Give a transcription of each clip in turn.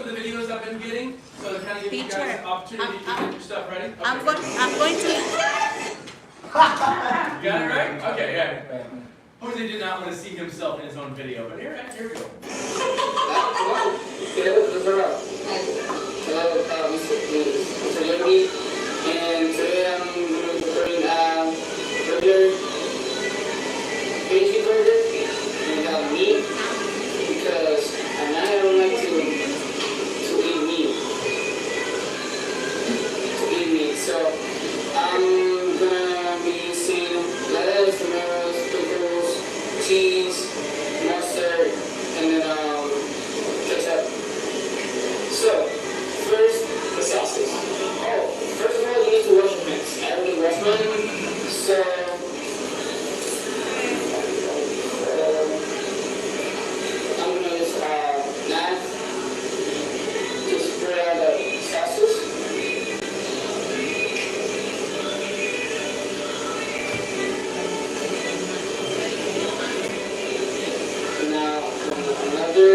of the videos I've been getting, so to kind of give you guys an opportunity to get your stuff ready. Okay. I'm going to. You got it right? Okay, yeah. Jose did not want to see himself in his own video, but here we go. Hello, Mr. Yogi, and today I'm going to be doing regular veggie burger without meat because I don't like to eat meat. So I'm gonna be using lettuce, tomatoes, pickles, cheese, mustard, and then ketchup. So first, the sauces. Oh, first of all, you need to wash your hands. I already washed mine, so I'm gonna use a knife to spread out the sauces. Now another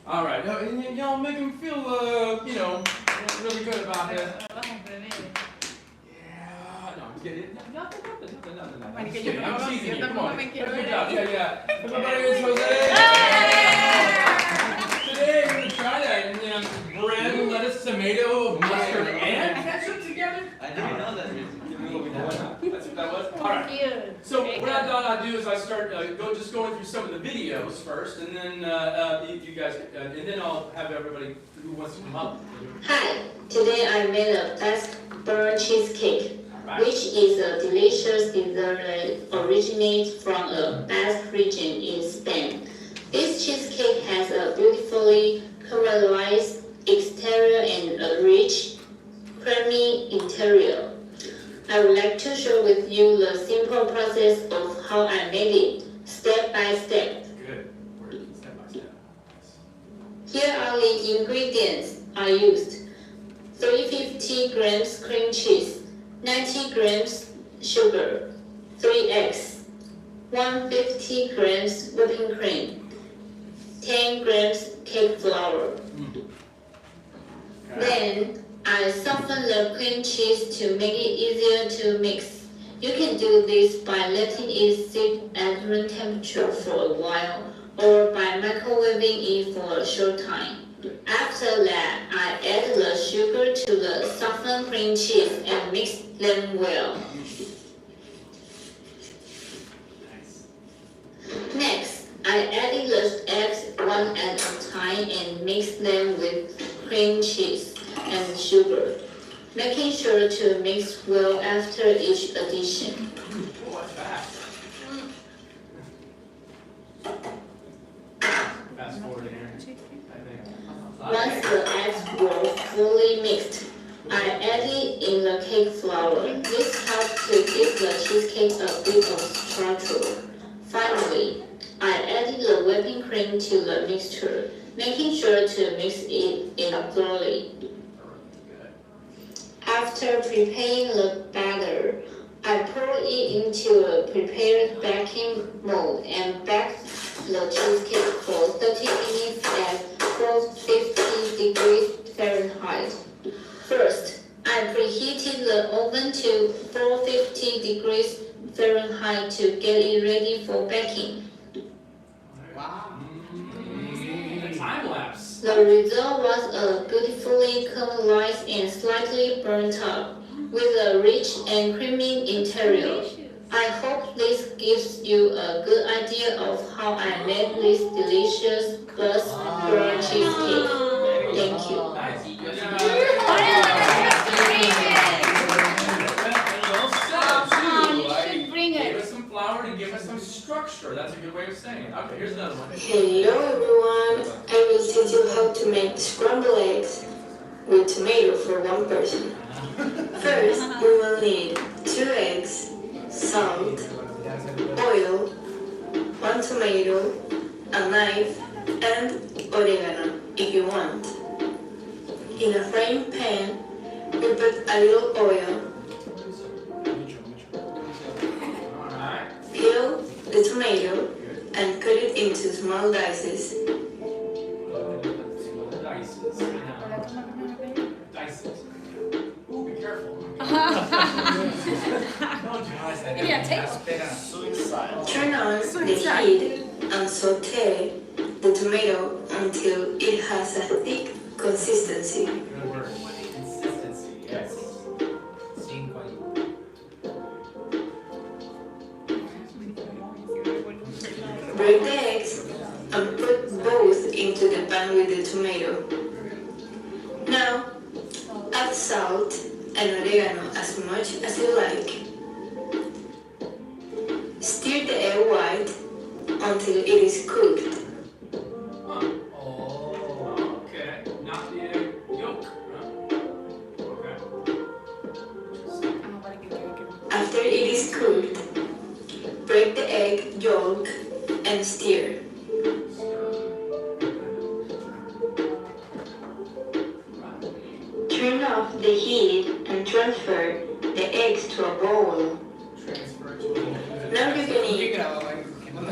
Alright, y'all make him feel, really good about it. Yeah, no, I'm kidding. Nothing. I'm kidding. I'm teasing you. Come on. Good job. Yeah. Everybody is Jose. Today we're going to try that. Bread, lettuce, tomato, mustard, and ketchup together. I didn't know that. That's what that was? Alright. So what I thought I'd do is I start just going through some of the videos first, and then you guys, and then I'll have everybody who wants to come up. Hi, today I made a blackcurrant cheesecake, which is a delicious dessert that originates from a Basque region in Spain. This cheesecake has a beautifully caramelized exterior and a rich, creamy interior. I would like to share with you the simple process of how I made it, step by step. Good. Step by step. Here are the ingredients I used. 350 grams cream cheese, 90 grams sugar, 3 eggs, 150 grams whipping cream, 10 grams cake flour. Then I soften the cream cheese to make it easier to mix. You can do this by letting it sit at room temperature for a while or by microwaving it for a short time. After that, I add the sugar to the softened cream cheese and mix them well. Next, I add the eggs one at a time and mix them with cream cheese and sugar, making sure to mix well after each addition. Fast forward here. Once the eggs were fully mixed, I add it in the cake flour. This helps to give the cheesecake a bit of structure. Finally, I added the whipping cream to the mixture, making sure to mix it in thoroughly. After preparing the batter, I pour it into a prepared baking mold and bake the cheesecake for 30 minutes at 450 degrees Fahrenheit. First, I preheated the oven to 450 degrees Fahrenheit to get it ready for baking. Wow. A time lapse. The result was a beautifully caramelized and slightly burnt up, with a rich and creamy interior. I hope this gives you a good idea of how I made this delicious burnt cheesecake. Thank you. Nice. Good job. Give us some flour to give us some structure. That's a good way of saying it. Okay, here's another one. Hello everyone, I will teach you how to make scrambled eggs with tomato for one person. First, we will need 2 eggs, salt, oil, 1 tomato, a knife, and oregano if you want. In a frying pan, we put a little oil. Peel the tomato and cut it into small dices. Dices. Ooh, be careful. Turn on the heat and saute the tomato until it has a thick consistency. Good word. Consistency, yes. Break the eggs and put both into the pan with the tomato. Now, add salt and oregano as much as you like. Stir the egg white until it is cooked. Oh, okay. Not the egg yolk. Okay. After it is cooked, break the egg yolk and stir. Turn off the heat and transfer the eggs to a bowl. Now you can eat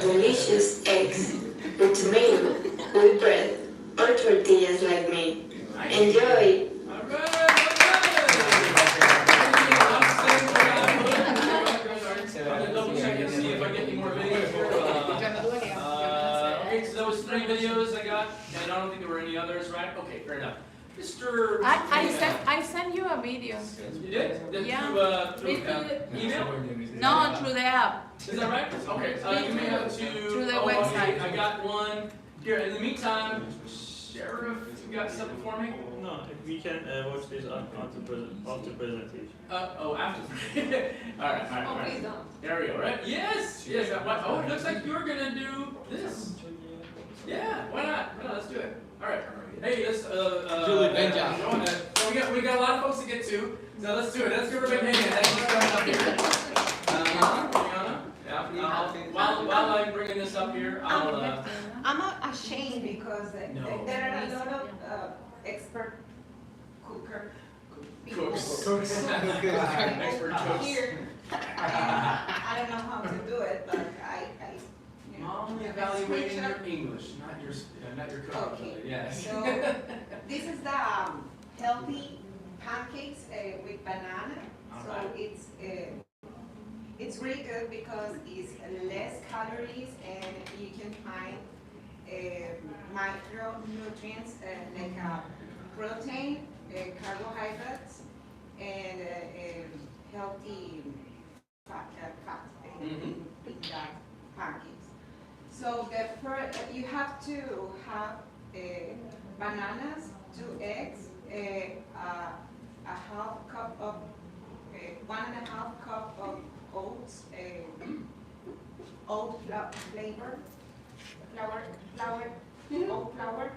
delicious eggs with tomato, with bread, or tortillas like me. Enjoy! All right. I'm gonna double check and see if I get any more videos here. Okay, so those 3 videos I got, and I don't think there were any others, right? Okay, fair enough. Mr. I sent you a video. You did? Yeah. Through email? No, through the app. Is that right? Okay, you may have to. Through the okay, website. I got one. Here, in the meantime, Sheriff, you got something for me? No, we can watch this after presentation. Oh, after. all right. There we go, right? Yes! Yes, oh, it looks like you're gonna do this. Yeah, why not? Let's do it. All right. Hey, let's, Julie, good job. So we got a lot of folks to get to, so let's do it. Let's give everybody a hand. Thanks for coming up here. While I'm bringing this up here, I'll, I'm not ashamed because No. there are a lot of expert cooks. Expert cooks. here. I don't know how to do it, but I you know, I'm have a evaluating screenshot. your English, not your cooking. Okay. Yes. So this is the healthy pancakes with banana. So Alright. it's really good because it's less calories and you can find micronutrients like protein, carbohydrates, and healthy fat Mhm. in that pancakes. So you have to have bananas, 2 eggs, a half cup of 1.5 cup of oats, oat flour, oat flour,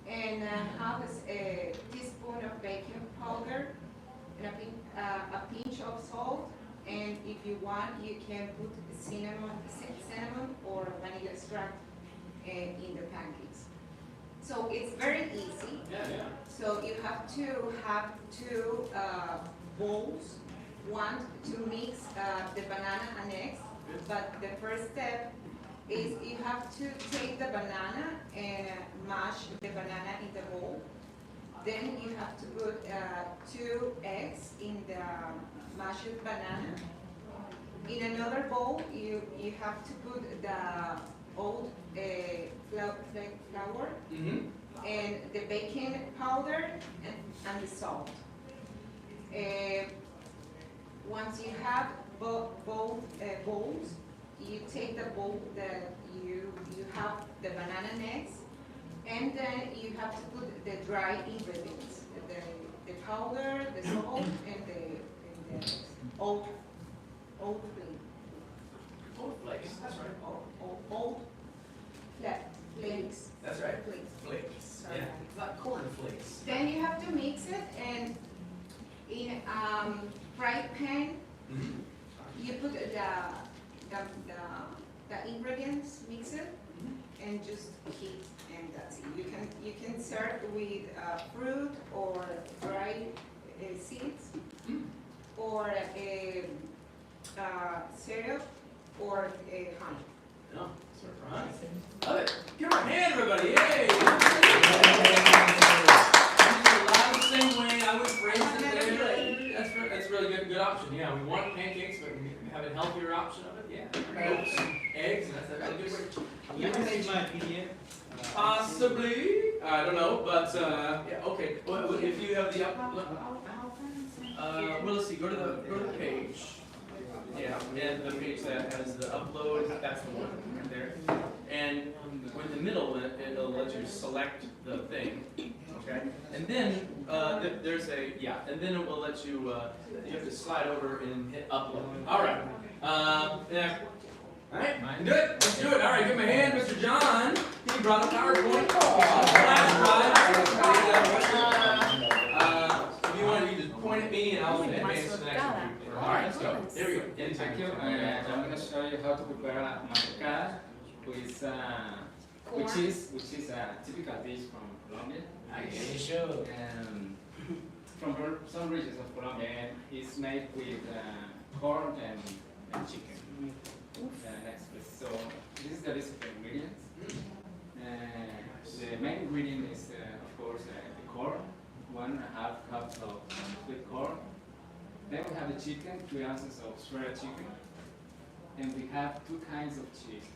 and half a teaspoon of baking powder, and a pinch of salt. And if you want, you can put cinnamon or vanilla extract in the pancakes. So it's very easy. Yeah. So you have to have 2 bowls, one to mix the banana and eggs. But the first step is you have to take the banana and mash the banana in the bowl. Then you have to put 2 eggs in the mashed banana. In another bowl, you have to put the oat flour, Mm-hmm. and the baking powder and the salt. Once you have both bowls, you take the bowl that you have the banana and eggs, and then you have to put the dry ingredients, the powder, the salt, and the oat flakes. Oat flakes, that's right. Oat flakes. That's right. Flakes. Flakes, Sorry. yeah, not corn flakes. Then you have to mix it, and in fried pan, you put the ingredients, mix it, and just heat, and that's it. You can serve with fruit or dried seeds, or syrup, or honey. No, surprise. Love it. Give her a hand, everybody. Yay! The same way I would phrase it there. That's really good option. Yeah, we want pancakes, but we have a healthier option of it. Yeah. Oats, eggs, that's a really good way. You can see my PDF. Possibly. I don't know, but yeah. Okay. Well, if you have the well, let's see. Go to the page. Yeah, and the page that has the upload. That's the one right there. And with the middle, it'll let you select the thing. Okay. And then there's a and then it will let you. You have to slide over and hit upload. All right. Yeah. All right. Do it. Let's do it. All right. Give him a hand, Mr. John. He brought a PowerPoint. Flash drive. If you want, you just point at me and I'll advance to the next one. All right. Let's go. There we go. Thank you. I'm going to show you how to prepare a mantecada, which is a typical dish from Colombia. From some regions of Colombia, and it's made with corn and chicken. So this is the list of ingredients. The main ingredient is, of course, the corn, 1.5 cups of sweet corn. Then we have the chicken, 3 ounces of shredded chicken. And we have 2 kinds of cheese.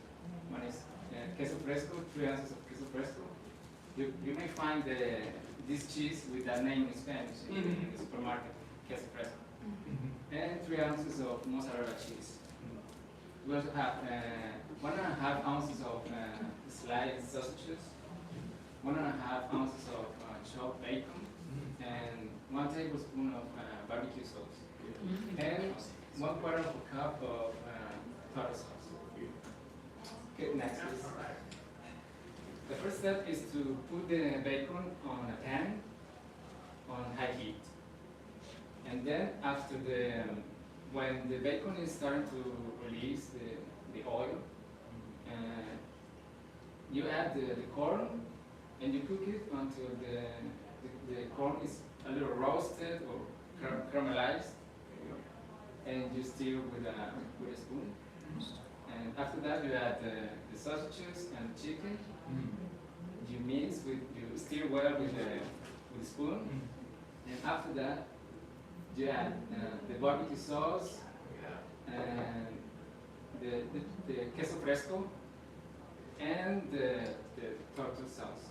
One is queso fresco, 3 ounces of queso fresco. You may find this cheese with that name in Spanish in the supermarket, queso fresco. And 3 ounces of mozzarella cheese. We also have 1.5 ounces of sliced sausages, 1.5 ounces of chopped bacon, and 1 tablespoon of barbecue sauce, and 1/4 cup of tartar sauce. Okay, next is the first step is to put the bacon on a pan on high heat, and then after when the bacon is starting to release the oil, you add the corn and you cook it until the corn is a little roasted or caramelized, and you stir with a spoon. And after that, you add the sausages and the chicken. You stir well with the spoon, and after that, you add the barbecue sauce and the queso fresco and the tartar sauce.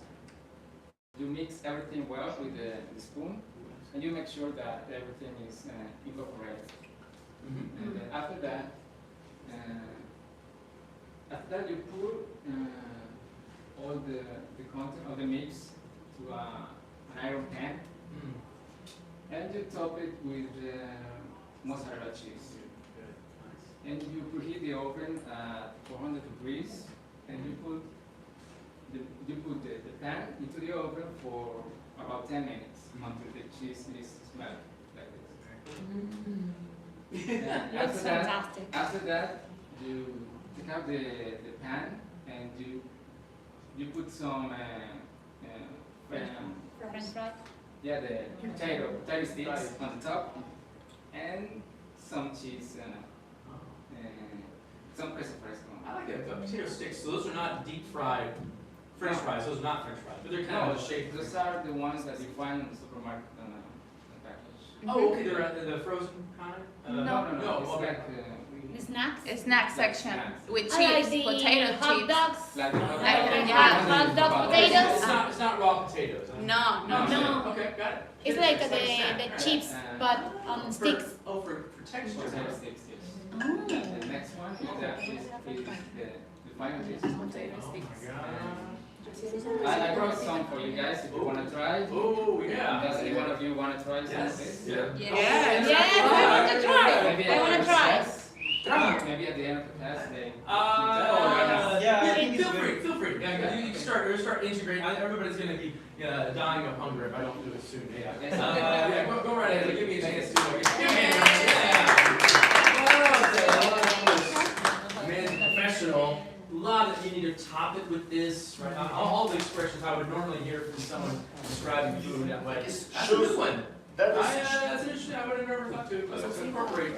You mix everything well with the spoon, and you make sure that everything is incorporated. And then after that you pour all the content of the mix to an iron pan, and you top it with mozzarella cheese. And you preheat the oven at 400 degrees, and you put the pan into the oven for about 10 minutes until the cheese is melted like this. And after that, you take out the pan and you put some French fries. yeah, the potato sticks on the top, and some cheese and some queso fresco. I like the potato sticks. So those are not deep fried French fries. Those are not French fries, but they're kind of shaped. Those are the ones that you find in the supermarket on the package. Oh, okay, they're at the frozen kind? No. No, It's okay. like, Snacks? Snack section with I like chips, the potato hot chips. dogs. like the hot Like, dog. yeah, hot dog potatoes. It's not raw potatoes. Huh? No, no, No. Okay, got it. It's like a snack, the right. chips, but on sticks. For texture. Potato sticks, yes. Oh. The next one is the final dish. Oh my god. I brought some for you guys if you want to try. Oh, yeah. Does any one of you want to try some of Yes. this? Yeah. Yes. Yes, I want to try. Maybe I want to try. Maybe at the end of the class they. Feel free. Yeah, you can start integrating. Everybody's gonna be dying of hunger if I don't do it soon. Yeah. Yeah. Go right ahead. Give me a chance to. Give me a man, professional. A lot of you need to top it with this, right? All the expressions I would normally hear from someone describing food in that way. That's a good one. That's interesting. I would have never thought to incorporate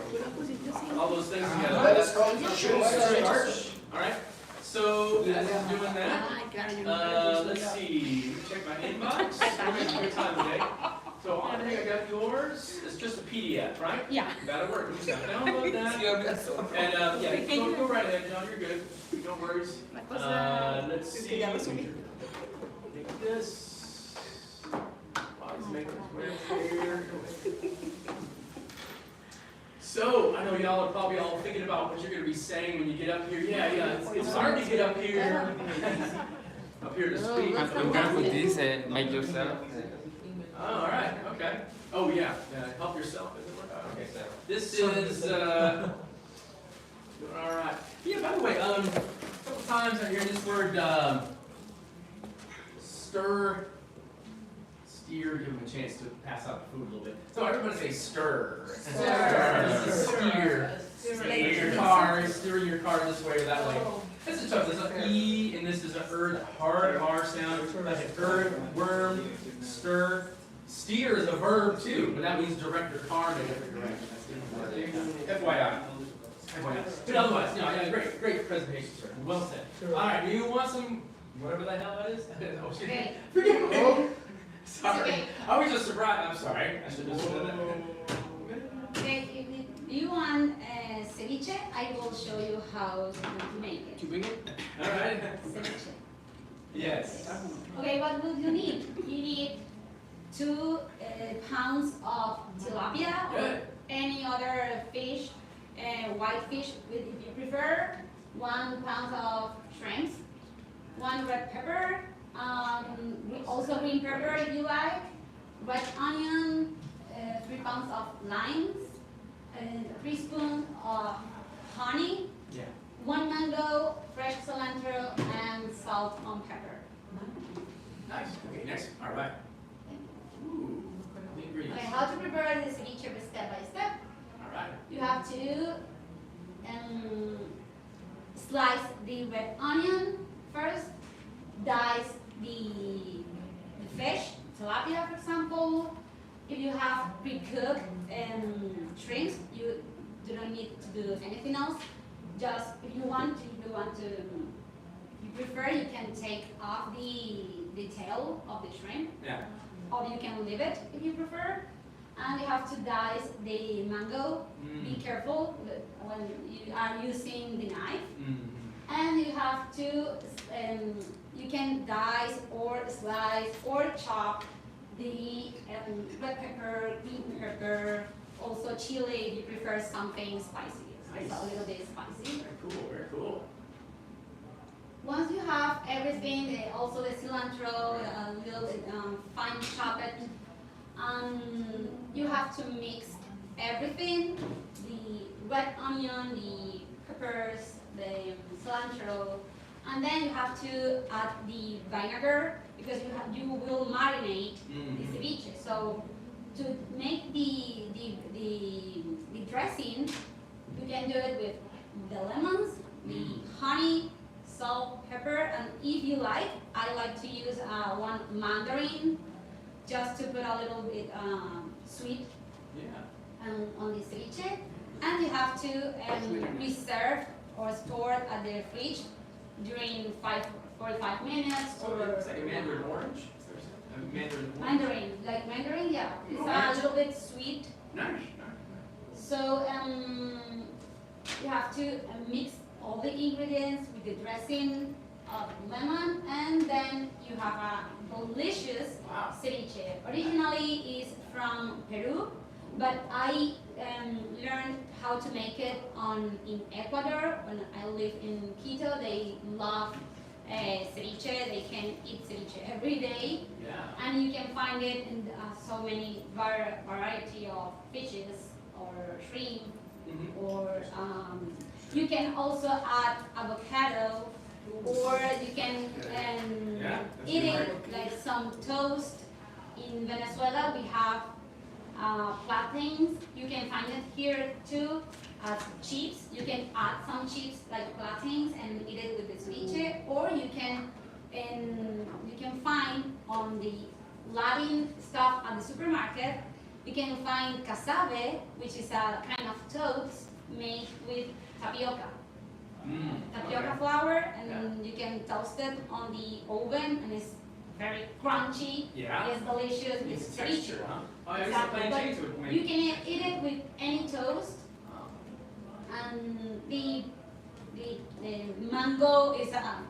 all those things together. That is called starch. All right. So as I'm doing that, let's see. Check my inbox. We're having a good time today. So I think I got yours. It's just a PDF, right? Yeah. That'll work. We just gotta download that. And yeah, go right ahead, John. You're good. No worries. Let's see. Take this. Let's make this here. So I know y'all are probably all thinking about what you're going to be saying when you get up here. Yeah. It's hard to get up here. Up here to speak. You can put this and make yourself. Oh, all right. Okay. Oh yeah. Help yourself. Okay. This is. All right. Yeah. By the way, a couple times I hear this word steer. Give them a chance to pass out the food a little bit. So everybody say stir. This is steer. Steer your car this way or that way. This is tough. There's an E and this is an the hard R sound. Like an worm, stir. Steer is a verb too, but that means direct your car in a different direction. That's FYI. But otherwise, yeah, great presentation, sir. Well said. All right, do you want some, whatever the hell that is? Oh, shit. Okay. Forgive me. It's Sorry. okay. I was just surprised. I'm sorry. I should have said that. Okay, if you want ceviche, I will show you how to make it. You bring it? All right. Ceviche. Yes. Okay, what would you need? You need 2 pounds of tilapia or Good. any other fish, white fish if you prefer, 1 pound of shrimps, 1 red pepper, also green pepper if you like, red onion, 3 pounds of limes, and 3 spoons of honey, Yeah. 1 mango, fresh cilantro, and salt and pepper. Nice. Okay, next. All right. Ooh. The ingredients. Okay, how to prepare this ceviche step by step? All right. You have to slice the red onion first, dice the fish, tilapia for example. If you have pre-cooked shrimps, you do not need to do anything else. Just if you prefer, you can take off the tail of the shrimp, Yeah. or you can leave it if you prefer. And you have to dice the mango. Be careful when you are using the knife. And you have to, you can dice or slice or chop the red pepper, green pepper, also chili if you prefer something spicy. It's a little bit spicy. Very cool. Very cool. Once you have everything, also the cilantro, a little fine chopped, you have to mix everything, the red onion, the peppers, the cilantro, and then you have to add the vinegar because you will marinate the ceviche. So to make the dressing, you can do it with the lemons, the honey, salt, pepper, and if you like, I like to use 1 mandarin just to put a little bit sweet on the ceviche. And you have to reserve or store at the fridge during 45 minutes or It's like a mandarin orange. Mandarin orange. mandarin, like mandarin, yeah. It's a little bit sweet you have to mix all the ingredients with the dressing of lemon, and then you have a delicious ceviche. Originally is from Peru, but I learned how to make it in Ecuador. When I live in Quito, they love ceviche. They can eat ceviche every day, and you can find it in so many variety of fishes or shrimp, or you can also add avocado, or you can eat it like some toast. In Venezuela, we have plantains. You can find it here too as chips. You can add some chips like plantains and eat it with the ceviche, or you can find on the Latin stuff at the supermarket. You can find cassave, which is a kind of toast made with tapioca. Tapioca flour, and you can toast it on the oven, and it's very crunchy. It's delicious. It's ceviche. Exactly. But you can eat it with any toast. And the mango is a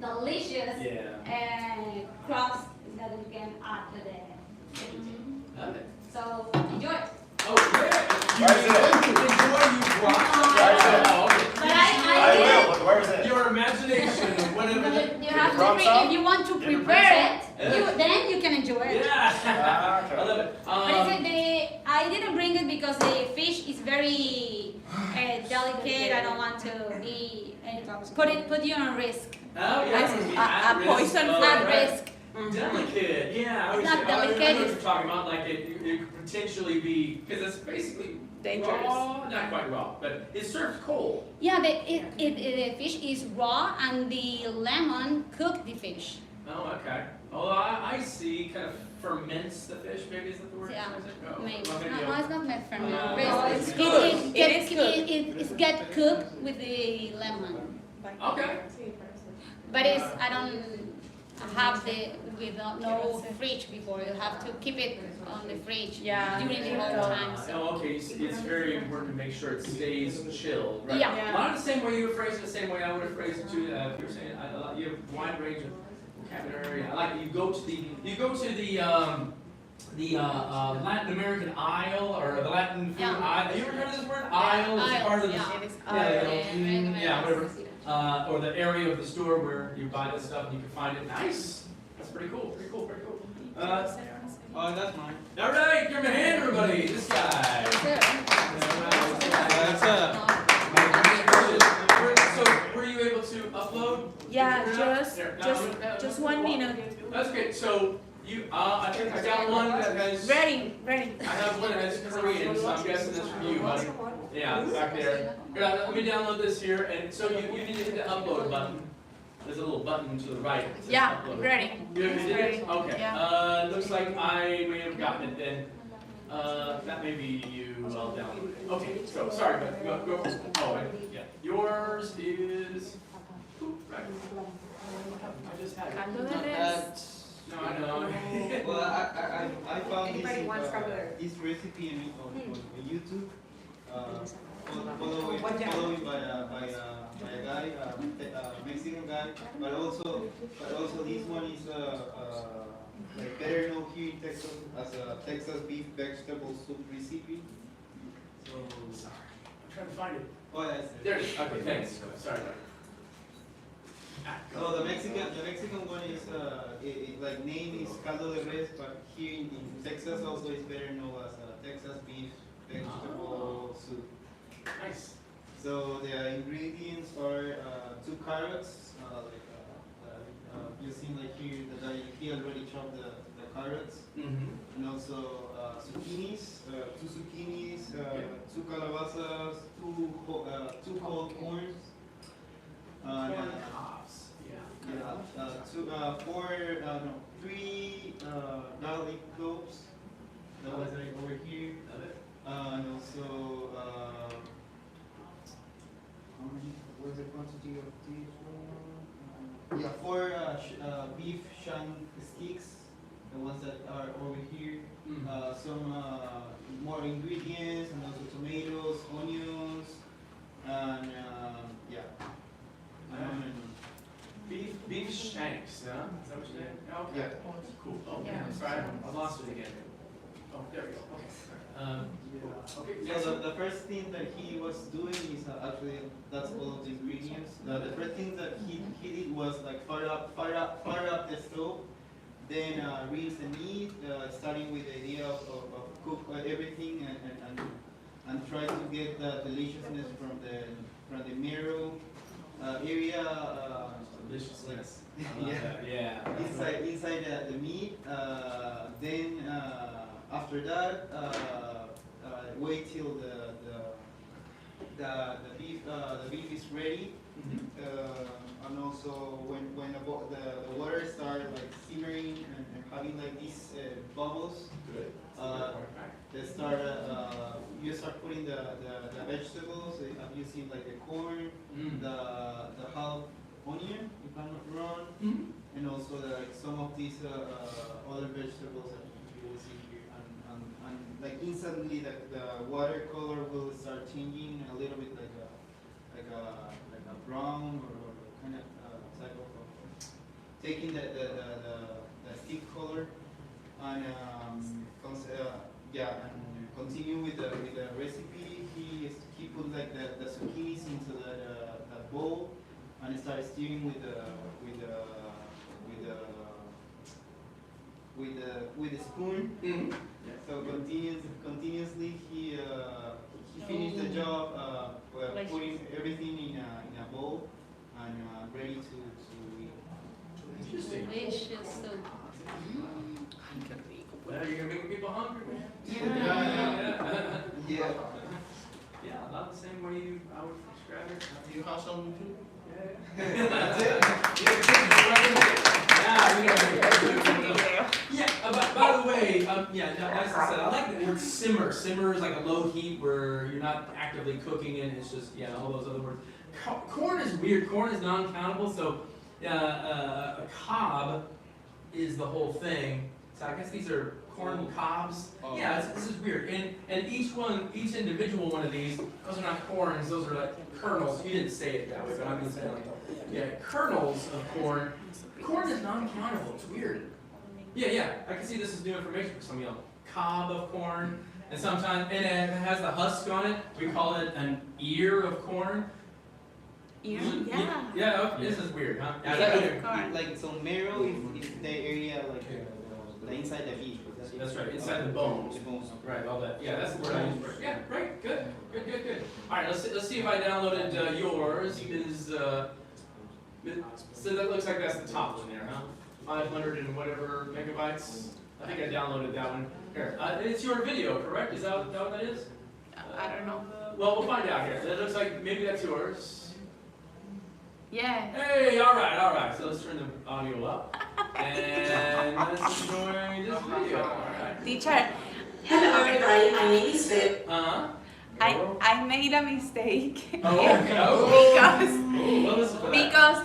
delicious crust that you can add to the ceviche. Love it. So enjoy it. Oh, yeah. Where is it? Your imagination, whatever. You have to if you want to prepare it, then you can enjoy it. Yeah. Okay. I love it. But I didn't bring it because the fish is very delicate. I don't want to be put you on risk. Oh, yeah. A poison At risk. Delicate, yeah. It's not delicate. I know what you're talking about. Like it could potentially be, because it's basically Dangerous. raw, not quite raw, but it's served cold. Yeah, the fish is raw, and the lemon cooked the fish. Oh, okay. Oh, I see. Kind of ferments the fish. Maybe is that the word? Yeah, Oh, maybe. well, No, it's not meant for me. No, It's good. It is good. It get cooked with the lemon. Okay. But I don't have no fridge before. You have to keep it on the fridge during the whole time. So. Oh, okay. It's very important to make sure it stays chilled, right? Yeah. Not the same way you would phrase it, the same way I would have phrased it too. If you were saying you have a wide range of vocabulary. I like you go to the Latin American aisle or the Latin food aisle. Have you ever heard of this word? Aisle is part of the whatever. Or the area of the store where you buy this stuff and you can find it. Nice. That's pretty cool. Pretty cool. Pretty cool. Oh, that's mine. All right, give him a hand, everybody. This guy. So, were you able to upload? Yeah, just 1 minute. That's great. So, I think I got one that has. Ready. I have one that has Korean, so I'm guessing that's from you, buddy. Yeah, back there. Here, let me download this here, and so you need to hit the upload button. There's a little button to the right. It says Yeah, upload. ready. You did it? Okay. Yeah. Looks like I may have gotten it then. That may be you. I'll download it. Okay. So sorry, but go. Oh, yeah. Yours is. Right. I just had it. No, I know. Well, I found this recipe on YouTube. Followed by a guy, Mexican guy, but also this one is like better known here in Texas as a Texas beef vegetable soup recipe. So Sorry. I'm trying to find it. oh yes. There it is. Okay, thanks. Sorry. So the Mexican one is like name is caldo de res, but here in Texas also is better known as Texas beef vegetable soup. Nice. So the ingredients are 2 carrots, you see like here the guy he already chopped the carrots, and also zucchinis, 2 zucchinis, 2 calabazas, 2 whole corns, three garlic cloves. That was right over here. And also, how many? What's the quantity of this one? Yeah, 4 beef shank sticks. The ones that are over here. Some more ingredients, and also tomatoes, onions, and yeah. Beef shanks, huh? Is that what you did? Okay. Yeah. Cool. Oh, yeah. I'm sorry, I lost it again. Oh, there we go. Okay. So the first thing that he was doing is actually that's all of the ingredients. The first thing that he did was like fire up the stove, then rinse the meat, starting with the idea of cook everything and try to get the deliciousness from the marrow area. Deliciousness. Yeah. Inside the meat. Then after that, wait till the beef is ready. And also when the water starts like simmering and having like these bubbles, you start putting the vegetables. Have you seen like the corn, the half onion, if I'm not wrong, and also some of these other vegetables that you will see here, and like instantly the water color will start changing a little bit like a brown or kind of type of taking the stick color and and continue with the recipe. He put like the zucchinis into that bowl and start stirring with the spoon. So continuously he finished the job putting everything in a bowl and ready to eat. Interesting. Delicious. You're gonna make people hungry, man. Yeah. Yeah, about the same way I would describe it. Do you have some too? By the way, nice to say. I like the word simmer. Simmer is like a low heat where you're not actively cooking it. It's just all those other words. Corn is weird. Corn is non-countable, so a cob is the whole thing. So I guess these are corn cobs. Oh. Yeah, this is weird. And each individual one of these, those are not corns. Those are like kernels. You didn't say it that way, but I'm going to say it. Yeah, kernels of corn. Corn is non-countable. It's weird. Yeah. I can see this is new information for some of y'all. Cob of corn, and sometimes and it has the husk on it. We call it an ear of corn. Ear? Yeah. Okay. This is weird, huh? Like so, marrow is the area like inside the beef. That's right. Inside the bones. Right. All that. Yeah. That's the word I use. For it. Yeah. Right. Good. All right. Let's see if I downloaded yours. So that looks like that's the top one there, huh? 500 and whatever megabytes. I think I downloaded that one. Here, it's your video, correct? Is that what that is? I don't know. Well, we'll find out here. It looks like maybe that's yours. Yeah. Hey, all right. So let's turn the audio up and let's enjoy this video. All right. Teacher. Hello everybody, my name is Beb. I made a mistake. Because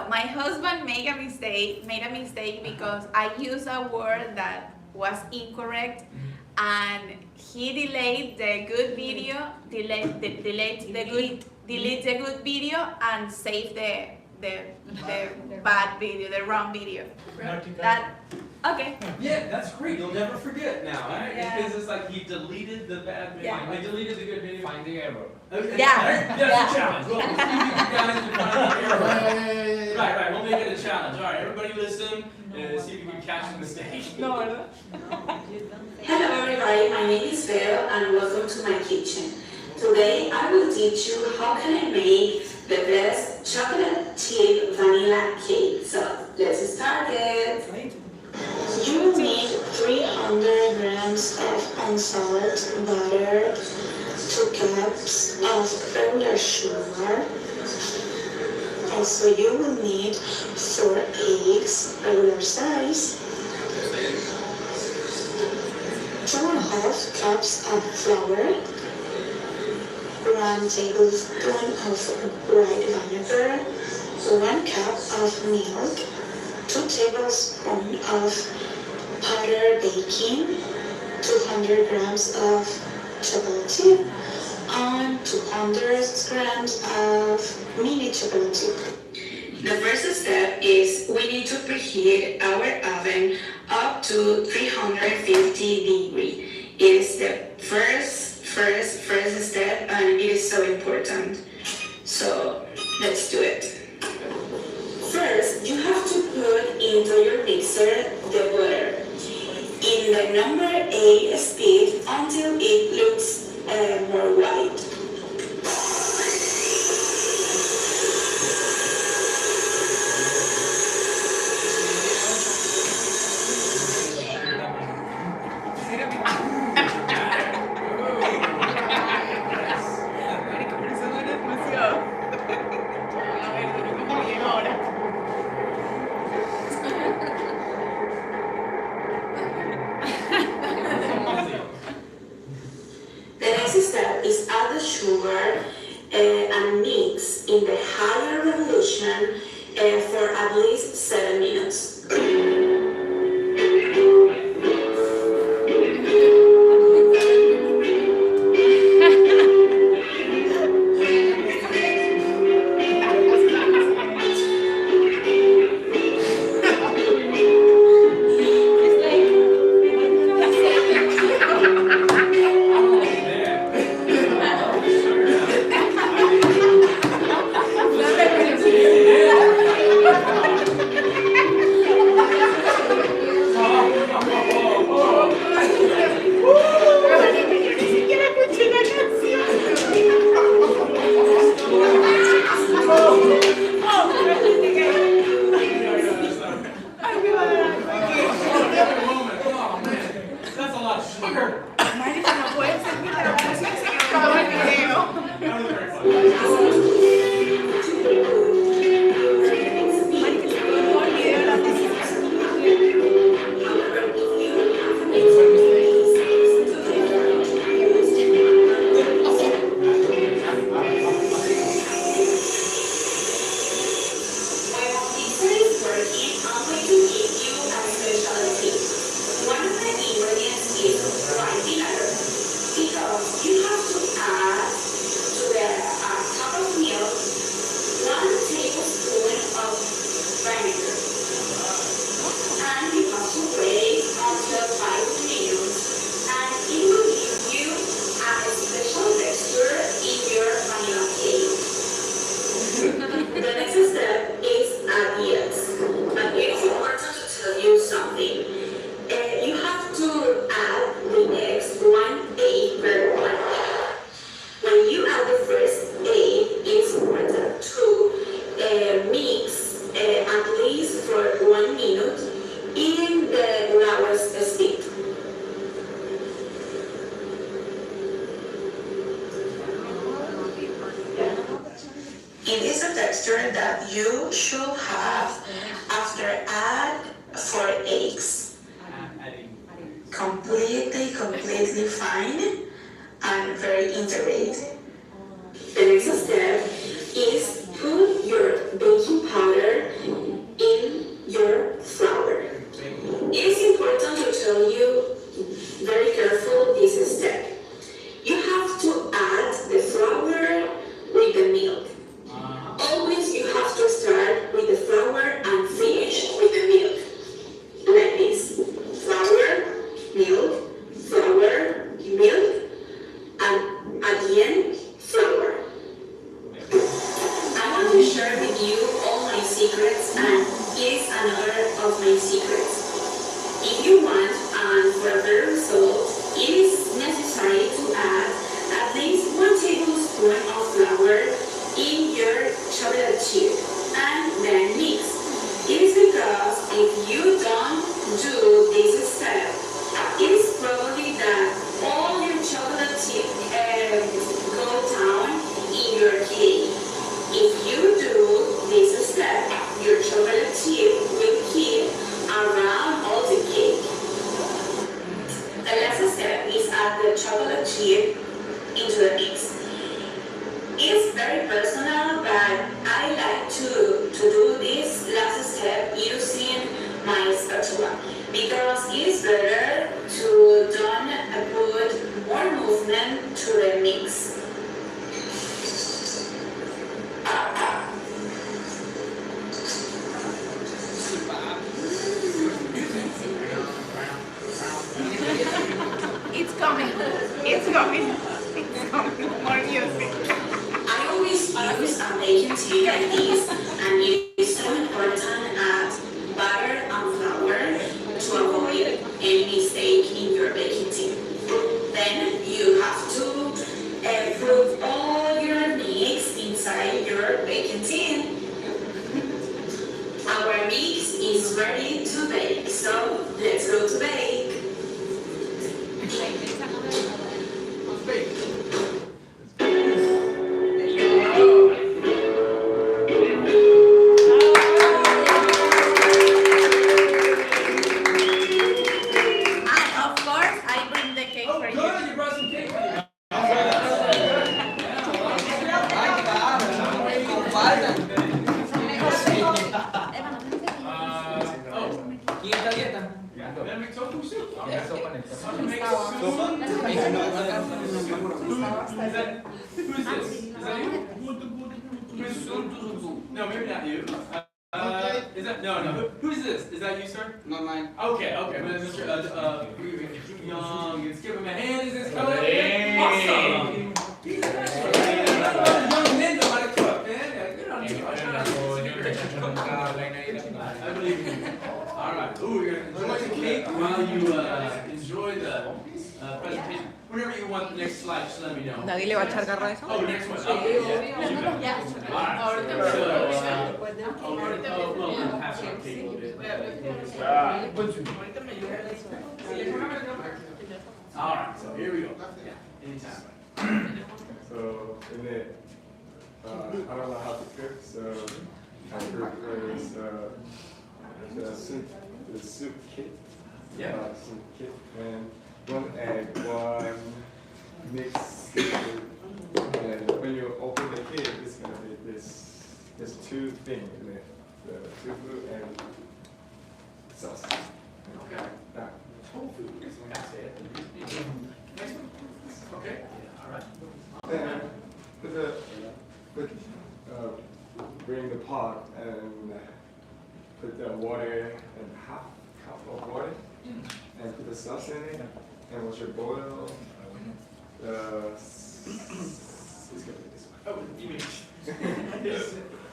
my husband made a mistake because I used a word that was incorrect, and he delayed the good video, delete the good video, and save the bad video, the wrong video. Okay. Yeah, that's great. You'll never forget now, right? Yeah. Because it's like he deleted the bad video. Yeah. I deleted the good video. Find the error. Okay. Yeah. That's a challenge. Well, we'll see if you guys can find the error. Right. We'll make it a challenge. All right, everybody listen. See if you can catch the mistake. Hello everybody, my name is Belle and welcome to my kitchen. Today I will teach you how can I make the best chocolate chip vanilla cake. So let's start it. You will need 300 grams of unsalted butter, 2 cups of regular sugar. Also, you will need 4 eggs, regular size, 2.5 cups of flour, 1 tablespoon of white vinegar, 1 cup of milk, 2 tablespoons of powdered baking, 200 grams of chocolate chip, and 200 grams of mini chocolate chip. The first step is we need to preheat our oven up to 350 degrees. It is the first step, and it is so important. So let's do it. First, you have to put into your mixer the butter in the number 8 speed until it looks more white. The next step is add the sugar and mix in the higher revolution for at least 7 minutes. That's a lot of sugar. It is a texture that you should have after add 4 eggs. Completely fine and very integrated. The next step is put your baking powder in your flour. It is important to tell you very careful this step. You have to add the flour with the milk. Always you have to start with the flour and finish with the milk. Like this. Flour, milk, and at the end, flour. I want to share with you all my secrets, and it is another of my secrets. If you want for a better result, it is necessary to add at least 1 tablespoon of flour in your chocolate chip and then mix. It is because if you don't do this step, it is probably that all your chocolate chip go down in your cake. If you do this step, your chocolate chip will keep around all the cake. The last step is add the chocolate chip into the mix. It's very personal, but I like to do this last step using my spatula because it's better to don't put more movement to the mix. coming. It's coming. It's coming. More music. I always use a baking tin like this, and it is so important at butter and flour to avoid any mistake in your baking tin. Then you have to put all your mix inside your baking tin. Our mix is ready to bake, so let's go to bake. No, maybe not you. Is that no? Who's this? Is that you, sir? Not mine. Okay. But Mr. Young, let's give him a hand. Is this coming up here? Awesome. He's an expert. Young men know how to cook, man. Good on you. I believe in you. All right. Ooh, you're gonna enjoy the cake while you enjoy the presentation. Whenever you want the next slide, just let me know. ¿Nadie le va a echar garra a eso? Oh, next one. Okay. Yeah. All right, so here we go. Yeah, anytime. So, in it, I don't know how to cook, so I prepare the soup kit. Yeah. Soup kit, and 1 egg, 1 mix. And when you open the kit, it's gonna be this. There's 2 things in it: the tofu and sauce. Okay. Tofu. That's when I say it. Next one. Okay. Yeah, all right. Then bring the pot and put the water and half cup of water and put the sauce in it and once you boil it's gonna be this one. Oh, you mean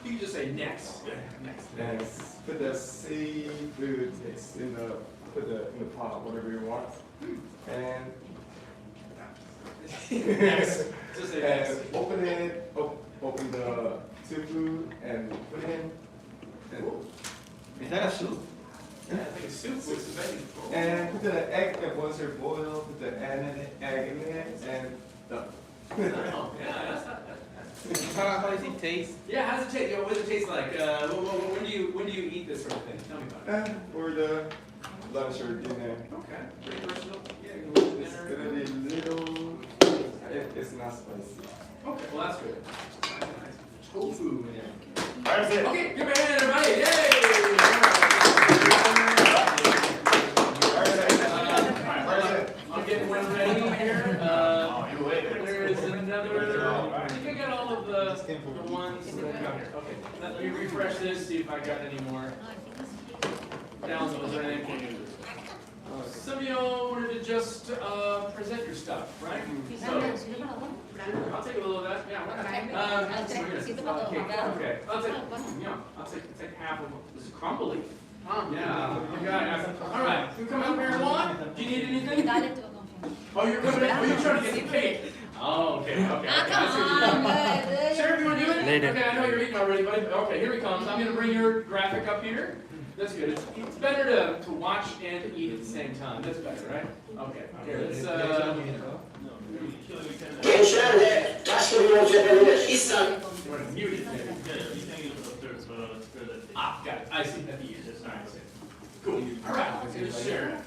you can just say next. Next. And put the seafood in the pot, whatever you want. And Next. Just say next. and open it, open the tofu and put it in. And Is that a soup? Yeah, I think it's soup with some veggies. and put the egg, and once it's boiled, put the egg in it, and done. Oh, yeah, that's not bad. How does it taste? Yeah, how does it taste? What does it taste like? When do you eat this sort of thing? Tell me about it. For the lunch or dinner. Okay, pretty versatile. Yeah, It's gonna be little, it's not spicy. Okay, well that's good. Nice. Tofu in there. That's it. Okay, give me a hand, everybody. Yay! I'm getting one ready here. There's another. I think I got all of the ones that I got here. Okay, let me refresh this, see if I got any more downloads or anything. Some of y'all wanted to just present your stuff, right? So, I'll take a little of that. Yeah. Okay. I'll take half of it. This is crumbly. Yeah. You got it. All right. You come up here and want? Do you need anything? Oh, you're coming in. Oh, you're trying to get the cake. Oh, okay. Sheriff, you want to do it? Later. Okay, I know you're eating already, buddy. Okay, here he comes. I'm going to bring your graphic up here. That's good. It's better to watch and to eat at the same time. That's better, right? Okay. Here, let's He's done. you want to mute it maybe? Ah, got it. I see. That'd be easier. All right. Cool. All right. Let's get Sheriff.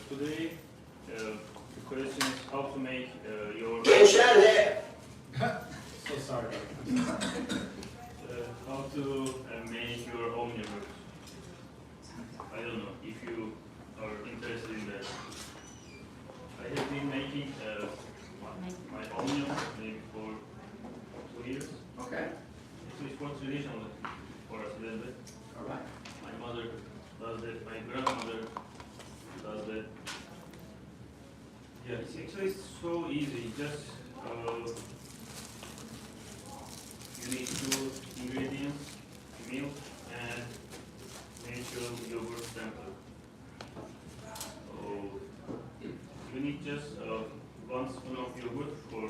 Today, the question is how to make your So sorry. how to make your own yogurt. I don't know if you are interested in that. I have been making my own yogurt maybe for 2 years. Okay. It's more traditional for us a little bit. All right. My mother does that, my grandmother does that. Yeah, it's actually so easy. Just you need 2 ingredients, milk and natural yogurt sample. So you need just 1 spoon of yogurt for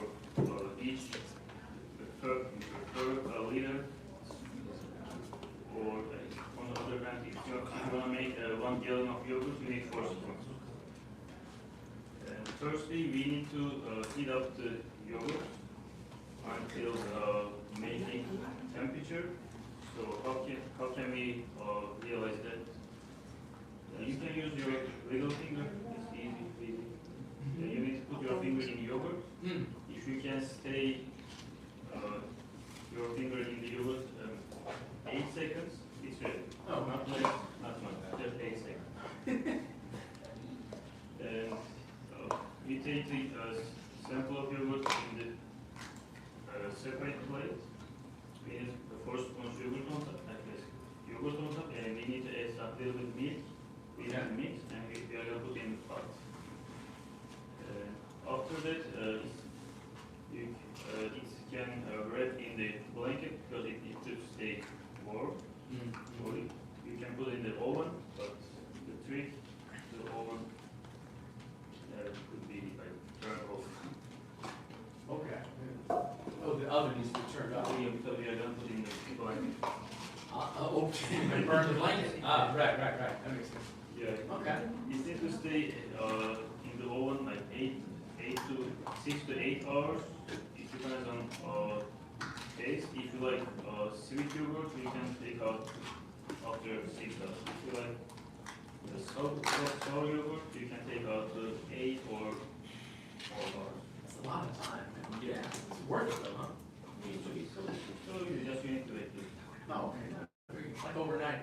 each per liter. Or on the other hand, if you want to make 1 gallon of yogurt, you need 4 spoons. And firstly, we need to heat up the yogurt until making temperature. So how can we realize that? You can use your little finger. It's easy. You need to put your finger in yogurt. If you can stay your finger in the yogurt 8 seconds, it's ready. Oh, not less, not much, just 8 seconds. And we take the sample of yogurt in the separate plate. We need the 4 spoons yogurt on top, like this. Yogurt on top, and we need to add a little bit meat. We need to mix, and we are going to put in the pot. After that, it can wrap in the blanket because it needs to stay warm. Or you can put it in the oven, but the trick, the oven could be like turned off. Okay. Oh, the oven needs to be turned off. Yeah, because we are going to put it in the blanket. Okay, burn the blanket. Right. That makes sense. Yeah. Okay. It needs to stay in the oven like 6 to 8 hours. It depends on taste. If you like sweet yogurt, you can take out after 6 hours. If you like the sour yogurt, you can take out 8 or 4 hours. That's a lot of time. Yeah. It's worth it though, huh? So you just need to wait. Oh, okay. Like overnight.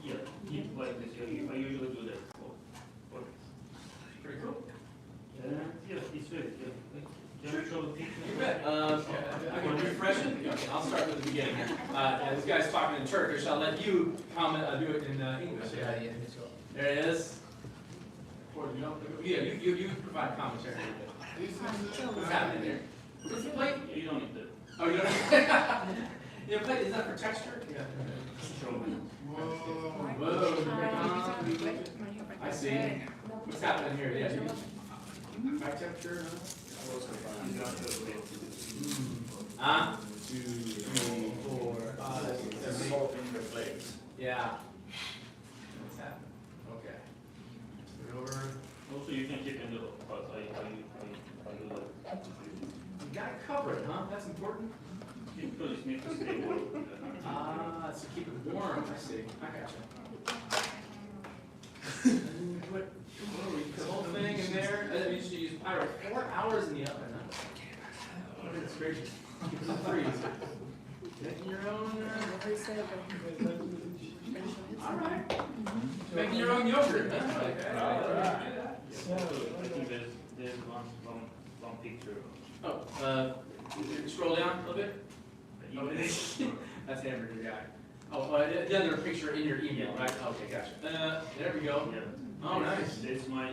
Yeah, keep like this. I usually do that. Pretty cool. Yeah, it's ready. Yeah. Can you show the picture? You bet. I can refresh it. Okay, I'll start with the beginning. This guy's talking in Turkish. I'll let you comment. Do it in English. Yeah. There it is. Or you provide commentary. What's happening there? What's the plate? You don't need that. Oh, you don't. Yeah, plate is that for texture? Yeah. Show me. Whoa. I see. What's happening here? Yeah. High temperature. 2, 3, 4, 5, 6, 7, 8. Yeah. What's happening? Okay. Put it over. Also, you can keep in the pot. I do that. You gotta cover it, huh? That's important. Because it needs to stay warm. So keep it warm. I see. I gotcha. Put the whole thing in there. You used to use pyro 4 hours in the oven, huh? Oh, goodness gracious. Keep it freeze. Making your own. All right. Making your own yogurt. Huh? I think there's one picture. Oh, scroll down a little bit. Oh, that's Hamburger guy. Oh, the other picture in your email, right? Okay, gotcha. There we go. Yeah. Oh, nice. This is my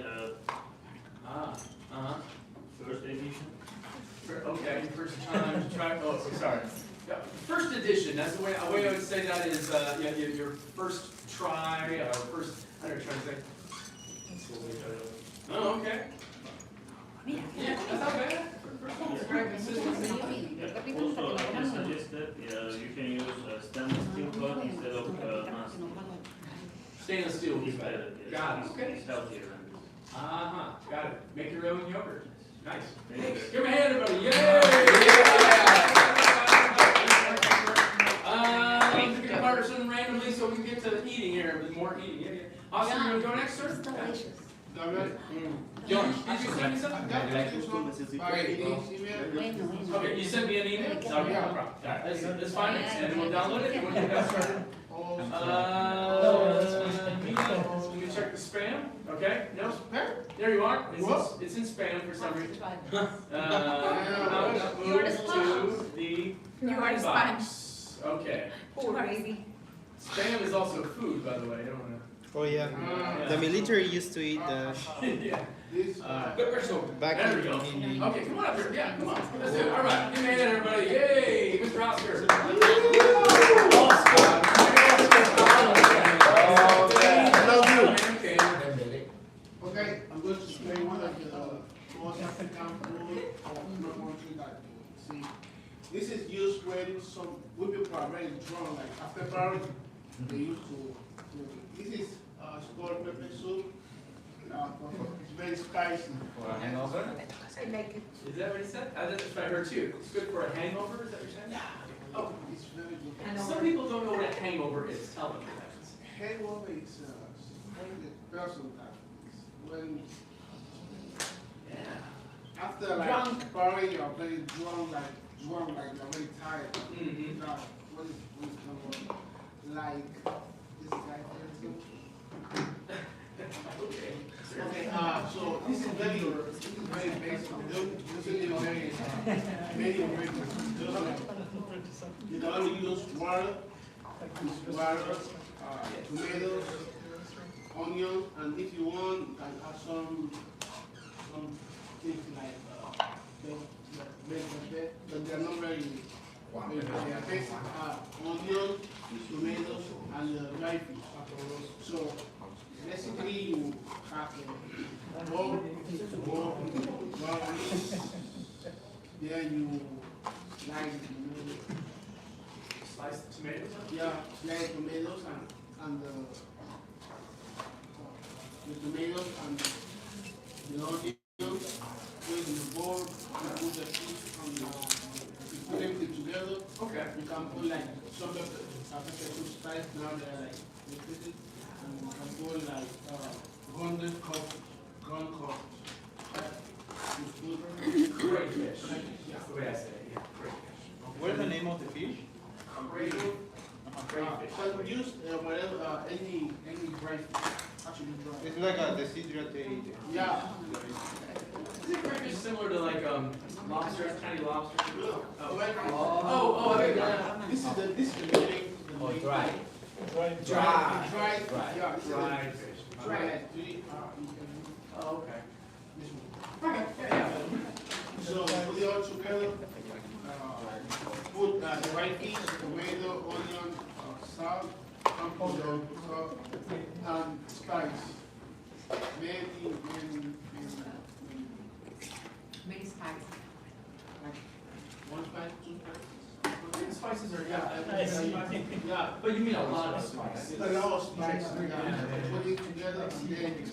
first edition. Okay, first time to try. Oh, sorry. Yeah, first edition. That's the way I would say that is your first try or first. I don't know what you're trying to say. Oh, okay. Yeah, that's not bad. Great consistency. Yeah. Also, I would suggest that you can use stainless steel pot instead of non-stick. Stainless steel is better. better. Got it. Okay. It's healthier. Got it. Make your own yogurt. Nice. Thanks. Give me a hand, everybody. Yay! We can partner something randomly so we can get to eating here. With more eating. Yeah. Austin, you want to go next, sir? It's delicious. John, did you send me something? Okay, you sent me an email? Okay, no problem. That's fine, and we'll download it. You want to get that started? Let me check the spam. Okay, no, there you are. It's in spam for some reason. Move to the box. Okay. Crazy. Spam is also food, by the way. I don't want to. Oh yeah. The military used to eat the. Yeah. This, Back There we go. Okay, come on up here. Yeah, come on. Let's do it. All right. Give me a hand, everybody. Yay, Mr. Oscar. okay, I'm going to explain one of the most African food of country that see. This is used when people are very drunk, like after party, they used to. This is called pepper soup. It's very spicy. For a hangover? I like it. Is that what he said? That's what I heard too. It's good for a hangover, is that what you're saying? Yeah. Oh, it's very good. Some people don't know what a hangover is. Tell them. Hangover is when the person that is when after like party you're very drunk, like you're very tired. Mm-hmm. What is hangover? Like this guy for instance. Okay, so this is very basic. This is very you can only use water, tomatoes, onions, and if you want, you can add some things like but they are not very they are basic. Onions, tomatoes, and dry fish. So basically, you have a bowl, then you Slice the tomatoes? yeah, slice tomatoes and the tomatoes and the onions, put it in the bowl, and put the fish and you put everything together. Okay. You can put like some of the spice now they're like liquid. And you can put like ground coffee. Crayfish. That's the way I say it. Yeah, crayfish. What is the name of the fish? Crayfish. So use whatever any dry fish. Actually dry. It's like a deshydrated. Yeah. Is crayfish similar to like lobsters, tiny lobsters? Oh, this is the main. Or dry. Dry. Yeah, Dry fish. dry. Oh, okay. This one. Yeah. So put it all together. Put the dry fish, tomato, onion, salt, and spice. Many spices. Like 1 spice, 2 spices. The spices are, Yeah. but you mean a lot of spices. A lot of spice. Put it together and then with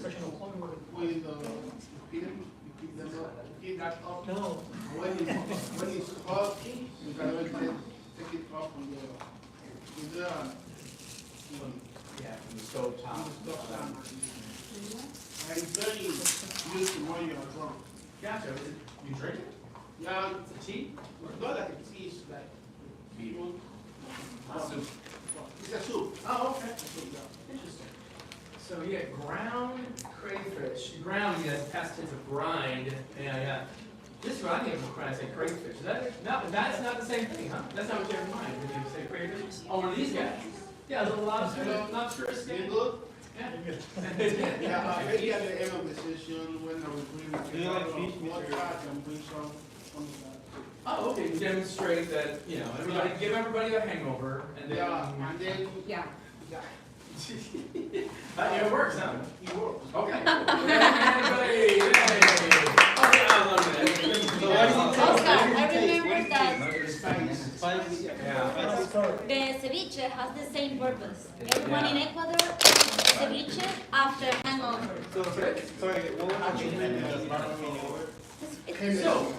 keep them up. Keep that up. No. When it's hot, you can always take it off from the Yeah, from the stove top. and it's very used when you're drunk. Gotcha. You drink it? Yeah, It's a tea? it's not like a tea, it's like people. Soup. It's a soup. Oh, okay. It's a soup, yeah. Interesting. So you get ground crayfish. Ground, you guys past tense of grind. Yeah. This is what I think of when I say crayfish. Is that it? No, that's not the same thing, huh? That's not what you have in mind when you say crayfish. Oh, one of these guys. Yeah, little lobster You escape. good? Yeah. Yeah, maybe at the end of the session, when I was bringing Do you like fish, Mr. water, I can bring some of that. Oh, okay. You demonstrate that, everybody, give everybody a hangover, and then. Yeah, and then, Yeah. yeah, It works, huh? it works. Okay. Everybody, yay. Okay, I love that. So what is it? Oscar, I remember that Spice. Yeah. the ceviche has the same purpose. Everyone in Ecuador, ceviche after hangover. So, sorry, what actually So,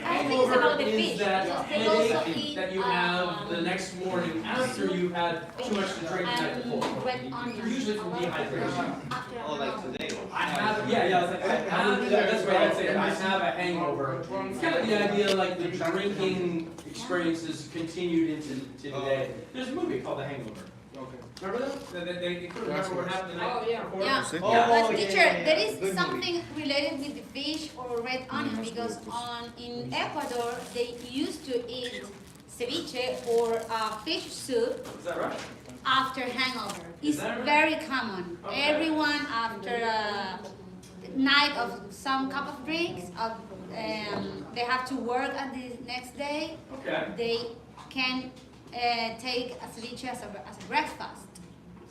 I think it's about the hangover fish. is that They also headache eat that you have the next morning after you've had too much to drink the night before. red onions. Usually from dehydration. After Oh, like today? I have, yeah, I was like, I have, that's what I'd say, I have a hangover. It's kind of the idea, like the drinking experiences continued into today. There's a movie called The Hangover. Okay. Remember that? They couldn't remember what happened the night before? Yeah, Oh, but teacher, yeah. there is something related with the fish or red onion because in Ecuador they used to eat ceviche or fish soup Is that right? after hangover. Is It's that right? very common. Okay. Everyone after a night of some cup of drinks, they have to work at the next day. Okay. They can take a ceviche as a breakfast.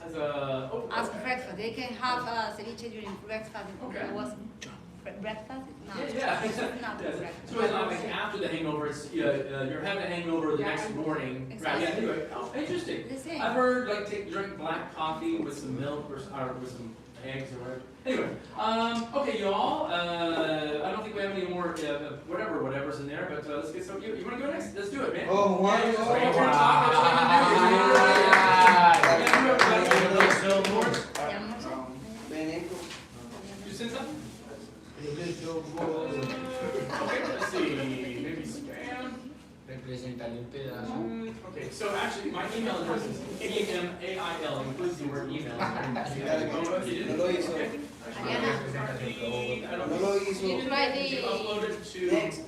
As a, oh, As okay. breakfast, they can have ceviche during breakfast. Okay. It was breakfast? No. Yeah. It's not Yes. breakfast. So it's not like after the hangover, it's, you're having a hangover the next morning. Right, yeah, anyway, oh, interesting. The same. I've heard like drink black coffee with some milk or with some eggs or whatever. Anyway, okay, y'all. I don't think we have any more whatever's in there, but let's get some. You want to go next? Let's do it, man. Oh, wow. Yeah, just bring your talk. That's what you do. You said something? Okay, let's see. Maybe spam. Okay, so actually, my email address is email, includes the word email. No lo hizo. No lo hizo. You try the... Upload it to... Next.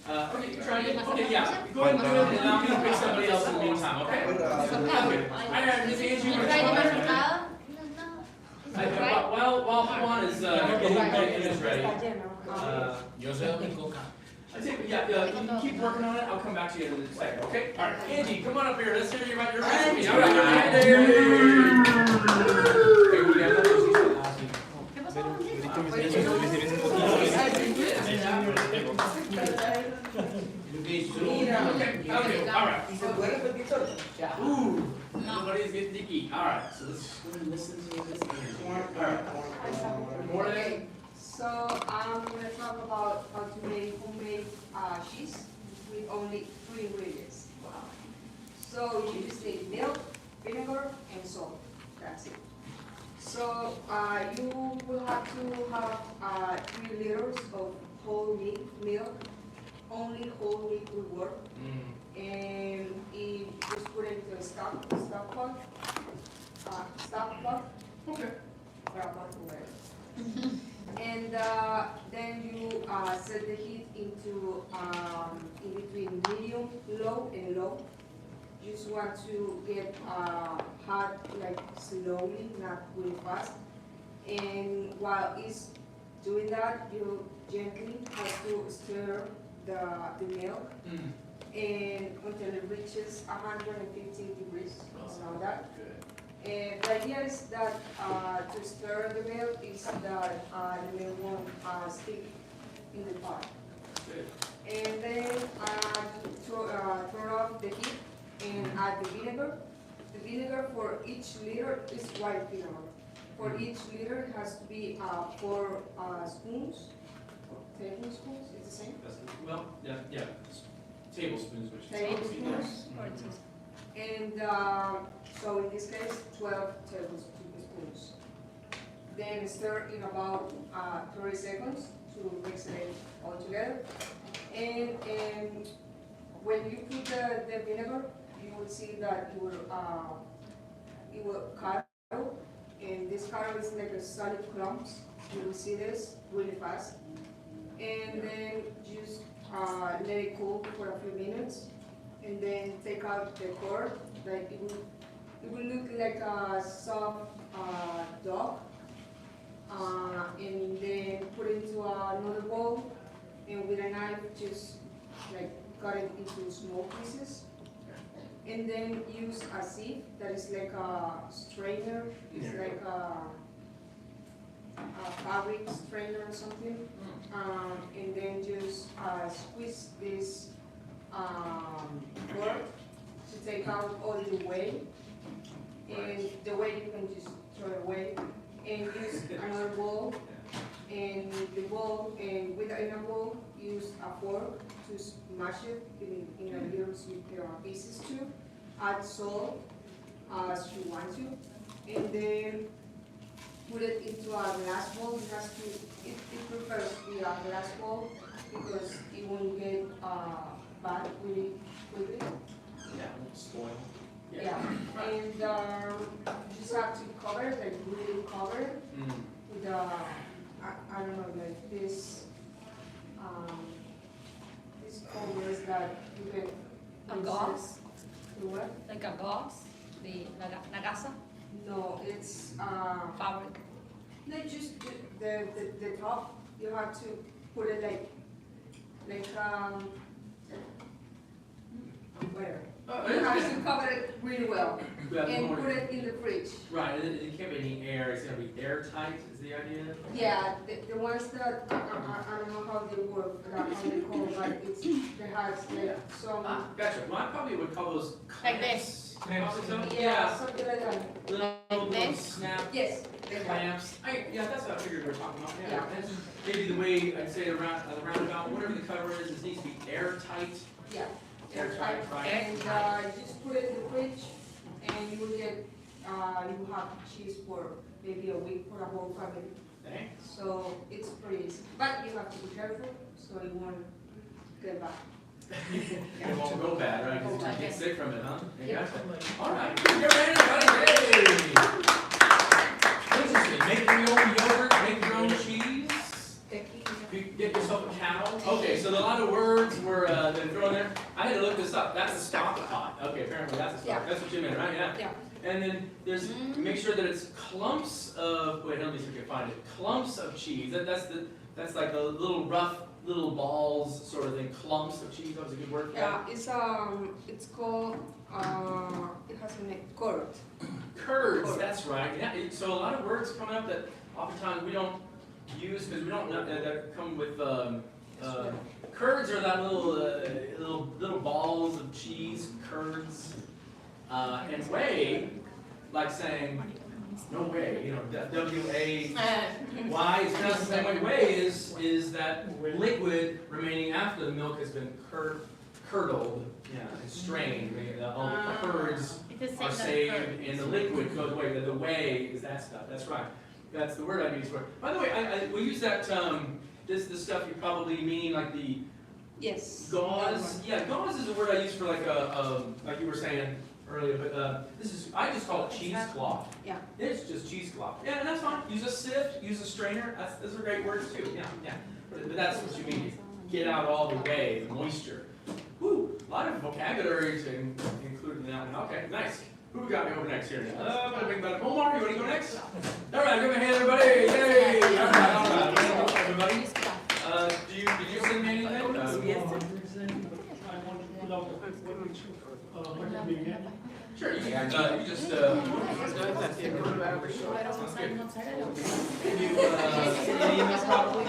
Okay, try it. Okay, yeah. Go ahead and do it, and I'm going to pick somebody else in the meantime, okay? Okay. All right, Ms. Angie, You you try the want to masticado? While Juan is getting his ready. I think, you keep working on it, I'll come back to you in a second, okay? All right, Angie, come on up here, let's hear about your recipe. All right, okay, all right. Ooh, nobody's getting to eat. All right, so let's go and listen to this. All right. Morning. So I'm going to talk about how to make homemade cheese with only 3 ingredients. Wow. So you just need milk, vinegar, and salt. That's it. So you will have to have 3 liters of whole milk. Only whole milk will work. And you just put it into a stock pot. Okay. Or a pot, whatever. And then you set the heat into in between medium, low, and low. You just want to get hot like slowly, not really fast. And while it's doing that, you gently have to stir the milk and until it reaches 150 degrees, around that. And the idea is that to stir the milk is that the milk won't stick in the pot. And then turn off the heat and add the vinegar. The vinegar for each liter is white vinegar. For each liter it has to be 4 spoons, or tablespoons, it's the same? Well, yeah. Tablespoons, which is Tablespoons. And so in this case, 12 tablespoons. Then stir in about 30 seconds to mix it all together. And when you put the vinegar, you will see that it will curdle. And this curdle is like a solid clumps. You will see this really fast. And then just let it cool for a few minutes. And then take out the core. Like it will look like a soft dough. And then put it into another bowl. And with a knife, just like cut it into small pieces. And then use a sieve that is like a strainer. It's like a fabric strainer or something. And then just squeeze this board to take out all the whey. And the whey you can just throw it away. And use another bowl. And the bowl, and in a bowl, use a fork to smash it in a little pieces too. Add salt as you want to. And then put it into a glass bowl. It prefers to be a glass bowl because it won't get bad really quickly. Yeah, it won't spoil. Yeah. And you just have to cover it, like really cover it with I don't know, like this covers that you can A gauze? The what? Like a gauze? the nagasa No, it's, fabric? no, just the top, you have to put it like, where? You have to cover it really well and put it in the fridge. Right, and it can't be any air, it's gonna be airtight, is the idea? Yeah, the ones that, I don't know how they work, how they call, but it's, they have like some, Ah, gotcha, well, I probably would call those Like clamps. Probably so? yeah, something like that. Little this? snap Yes, they have. clamps. Yeah, that's what I figured we were talking about, yeah. Yeah. That's maybe the way I'd say it around, roundabout, whatever the cover is, it needs to be airtight. Yeah. Airtight, right? And, you just put it in the fridge and you will get, you have cheese for maybe a week for a whole family. Thanks. So it's pretty easy, but you have to be careful so you won't get bad. It won't go bad, right? Because you get sick from it, huh? Yeah. Gotcha. All right, get ready, everybody. Hey! Interesting. Make your own yogurt, make your own cheese. You get yourself a cow. Okay, so a lot of words were then thrown there. I had to look this up. That's a stock pot. Okay, apparently that's a stock. Yeah. That's what you meant, right? Yeah. Yeah. And then there's make sure that it's clumps of. Wait, let me see if I can find it. Clumps of cheese. That's like a little rough little balls sort of thing. Clumps of cheese. That was a good word for that. Yeah, it's called, it has a name, curd. Curds. That's right. Yeah. So a lot of words coming up that oftentimes we don't use because we don't know that come with. Curds are that little balls of cheese. Curds. And whey, like saying, no way, W-A-Y, it's pronounced the same way. Whey is that liquid remaining after the milk has been curdled, and strained. All the curds are saved and the liquid goes away. The whey is that stuff, that's right. That's the word I use for it. By the way, we use that, this stuff you probably mean like the gauze. Yeah, gauze is a word I use for like like you were saying earlier, but I just call it cheesecloth. Yeah. It's just cheesecloth. Yeah, and that's fine. Use a sieve, use a strainer. Those are great words too. Yeah. But that's what you mean. Get out all the whey, the moisture. Woo, a lot of vocabulary to include in that one. Okay, nice. Who we got me over next here? Omar, you want to go next? All right, give me a hand, everybody. Yay! All right, everybody. Did you send me anything? Sure, you can just, sounds good. Can you, any emails probably?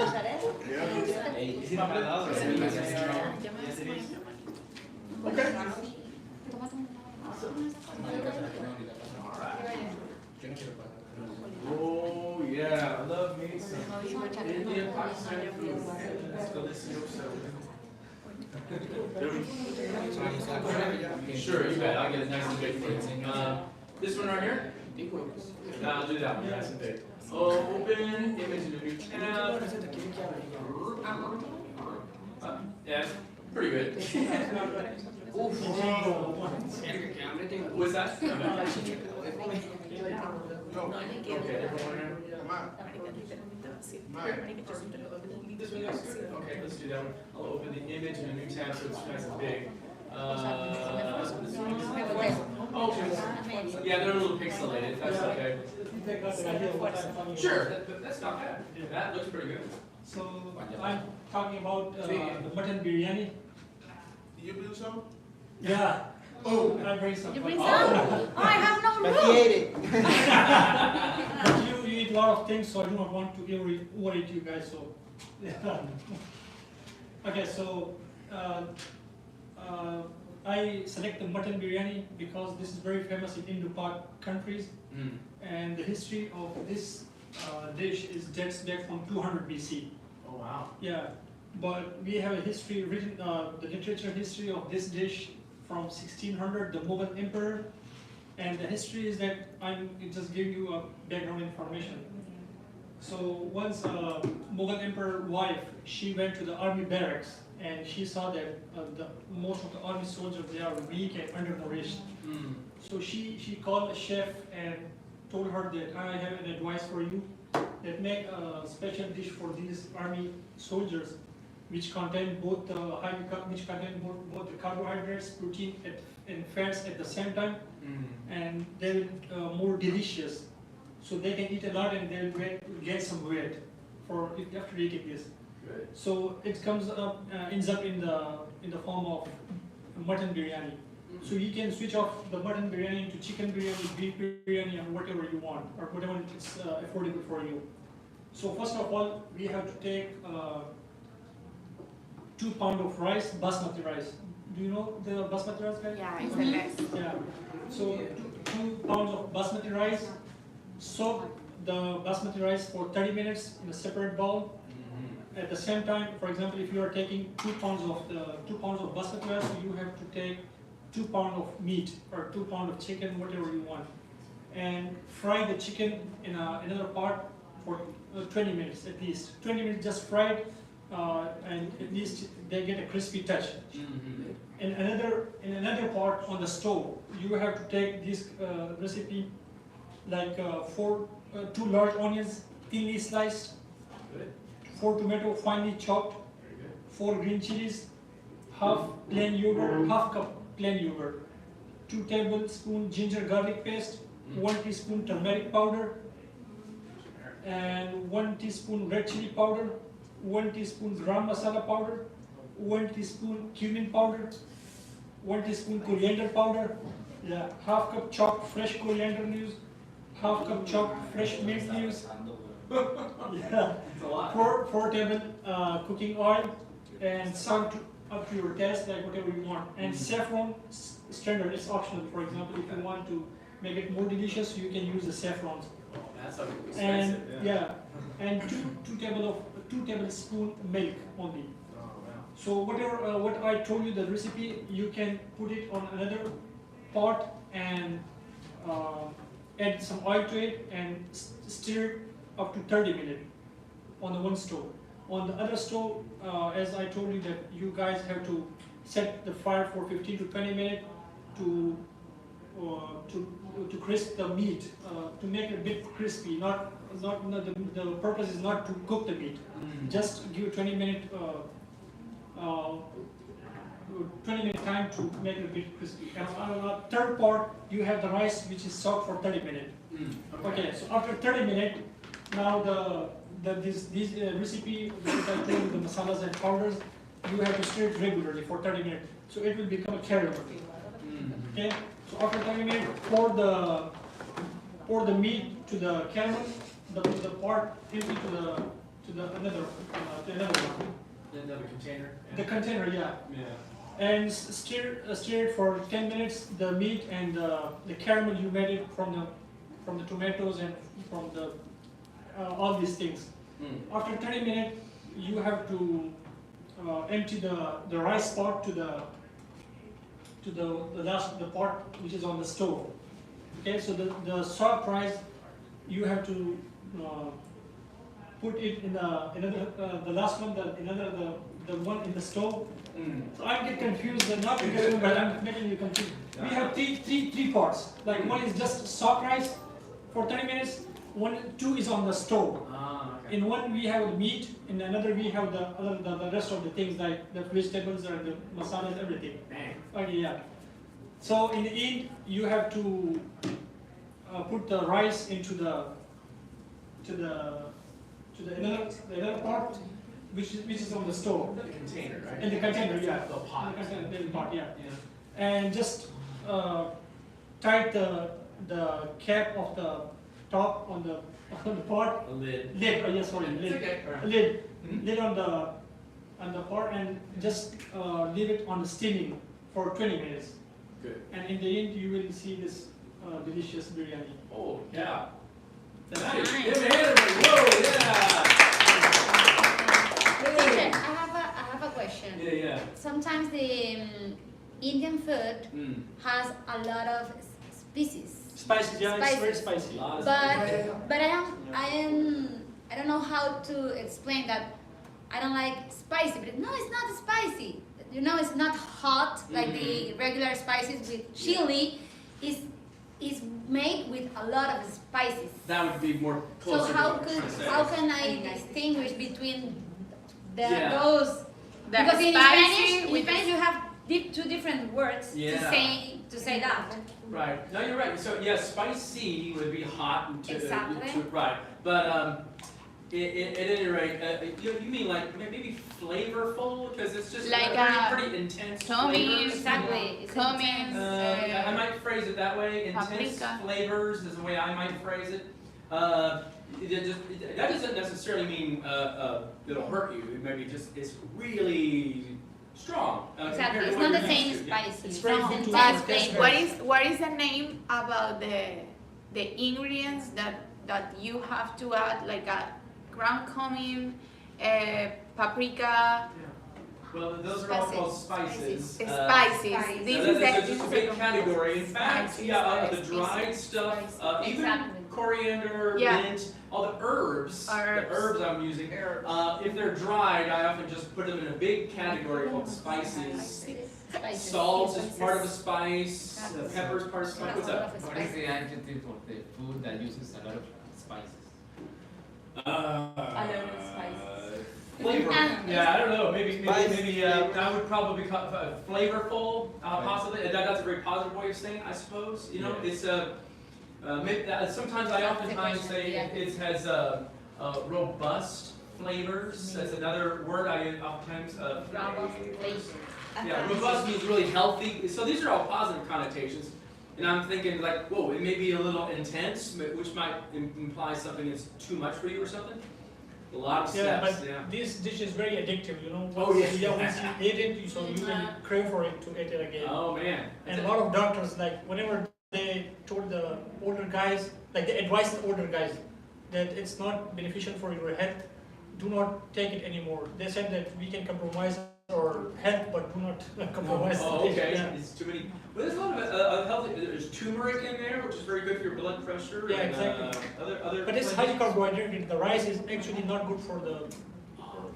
Okay. Oh, yeah, I love me some Indian Pakistani food. That's delicioso. Sure, you bet. I'll get it nice and big for you. This one right here? I'll do that one nice and big. Open, image in a new tab. Yeah, it's pretty good. What's that? Okay, different one here. This one looks good. Okay, let's do that one. I'll open the image in a new tab so it's nice and big. Oh, yeah, they're a little pixelated. That's okay. Sure, that's not bad. That looks pretty good. So I'm talking about the mutton biryani. Did you bring some? Yeah. Oh, I bring some. You bring some? Oh, I have no But room. he ate it. But you eat a lot of things, so I do not want to overeat you guys. So, okay. So I select the mutton biryani because this is very famous in Indo-Pak countries, and the history of this dish dates back from 200 BC. Oh wow. Yeah, but we have a history written, the literature history of this dish from 1600, the Mughal emperor, and the history is that it just give you a background information. So once Mughal emperor wife, she went to the army barracks and she saw that most of the army soldiers, they are weak and undernourished. So she called a chef and told her that I have an advice for you, that make a special dish for these army soldiers, which contain both the carbohydrates, protein, and fats at the same time, and they're more delicious. So they can eat a lot and they'll get some weight for after eating this. Good. So it comes up, ends up in the form of mutton biryani. So you can switch off the mutton biryani to chicken biryani, beef biryani, or whatever you want, or whatever is affordable for you. So first of all, we have to take 2 pounds of rice, basmati rice. Do you know the basmati rice, guys? Yeah, it's the best. Yeah. So 2 pounds of basmati rice. Soak the basmati rice for 30 minutes in a separate bowl. At the same time, for example, if you are taking 2 pounds of basmati rice, you have to take 2 pounds of meat or 2 pounds of chicken, whatever you want, and fry the chicken in another part for 20 minutes at least. 20 minutes just fried, and at least they get a crispy touch. In another part on the stove, you have to take this recipe like 2 large onions thinly sliced, 4 tomatoes finely chopped, 4 green chilies, half plain yogurt, half cup plain yogurt, 2 tablespoons ginger garlic paste, 1 teaspoon turmeric powder, and 1 teaspoon red chili powder, 1 teaspoon gram masala powder, 1 teaspoon cumin powder, 1 teaspoon coriander powder, half cup chopped fresh coriander leaves, half cup chopped fresh mint leaves, 4 table cooking oil, and salt up to your taste, like whatever you want. And saffron, standard, it's optional. For example, if you want to make it more delicious, you can use the saffron. That's expensive. And and 2 tablespoons milk only. So whatever what I told you, the recipe, you can put it on another pot and add some oil to it and stir it up to 30 minutes on the one stove. On the other stove, as I told you, that you guys have to set the fire for 15 to 20 minutes to crisp the meat, to make it a bit crispy. The purpose is not to cook the meat. Just give 20 minutes. 20 minutes time to make it a bit crispy. And on the third part, you have the rice, which is soaked for 30 minutes. Okay, so after 30 minutes, now this recipe, which I told you, the masalas and powders, you have to stir it regularly for 30 minutes. So it will become a caramel. Okay, so after 30 minutes, pour the meat to the caramel, the part empty to another one. Another container. The container, yeah. And stir it for 10 minutes. The meat and the caramel you made it from the tomatoes and from the all these things. After 30 minutes, you have to empty the rice pot to the part which is on the stove. Okay, so the soft rice, you have to put it in the last one, the one in the stove. So I get confused, not because but I'm making you confused. We have three parts. Like one is just soft rice for 30 minutes. 2 is on the stove. Okay. In one we have the meat, in another we have the rest of the things like the vegetables or the masalas, everything. Okay, yeah. So in the end, you have to put the rice into the another part, which is on the stove. The container, right? In the container, yeah. The pot. The container, pot, yeah. And just tie the cap of the top on the pot. A lid. Lid. Oh, yes, sorry. Lid. Okay. Right. Lid. Lid on the pot, and just leave it on the steaming for 20 minutes. Good. And in the end, you will see this delicious biryani. Oh, yeah. Nice. Give me a hand, everybody. Whoa, yeah. Teacher, I have a question. Yeah. Sometimes the Indian food has a lot of species. Spicy, yeah, it's very spicy. But I don't know how to explain that. I don't like spicy, but no, it's not spicy. You know, it's not hot like the regular spices with chili. Is made with a lot of spices. That would be more closer. So how can I distinguish between those? The Because in spicy Spanish you have two different words Yeah. to say that. Right. No, you're right. So yeah, spicy would be hot and Exactly. right. But at any rate, you mean like maybe flavorful because it's just Like pretty intense cumin, flavors. Exactly. It's Cumin, intense, I might phrase it that way. Intense paprika. flavors is the way I might phrase it. That doesn't necessarily mean it'll hurt you. It maybe just it's really strong. Exactly. compared to It's what not the you're same used to. spicy. It's It's very not good to intense have taste flavor. What is the name about the ingredients that you have to add, like a ground cumin, paprika, Well, those are all called spices. spices. So This is that's just a big category. In fact, Spices, yeah, the spices, dried stuff, spices. even Exactly. coriander, Yeah. mint, all the herbs, Herbs. the herbs I'm using, if they're dried, I often just put them in a big category called spices. Spices. Salt is part of a spice, pepper is part of a spice. What's up? What is the adjective of the food that uses a lot of spices? Flavor. And- Yeah, I don't know. Maybe Spice, I would probably call flavorful. Possibly. That's a very positive way of saying it, I suppose. You know, it's sometimes I oftentimes say it has robust flavors. That's another word I oftentimes. Yeah, robust means really healthy. So these are all positive connotations. And I'm thinking like, whoa, it may be a little intense, which might imply something that's too much for you or something. A lot of Yeah, steps. but Yeah. this dish is very addictive, you know. Oh, yeah. Once you eat it, so you will crave for it to eat it again. Oh man. And a lot of doctors, like, whenever they told the older guys, like they advised the older guys that it's not beneficial for your health, do not take it anymore. They said that we can compromise our health, but do not compromise Oh, the dish. okay. Yeah. It's too many. Well, there's a lot of healthy. There's turmeric in there, which is very good for your blood pressure. Yeah, and, exactly. Other. But it's highly carbohydrate. The rice is actually not good for the.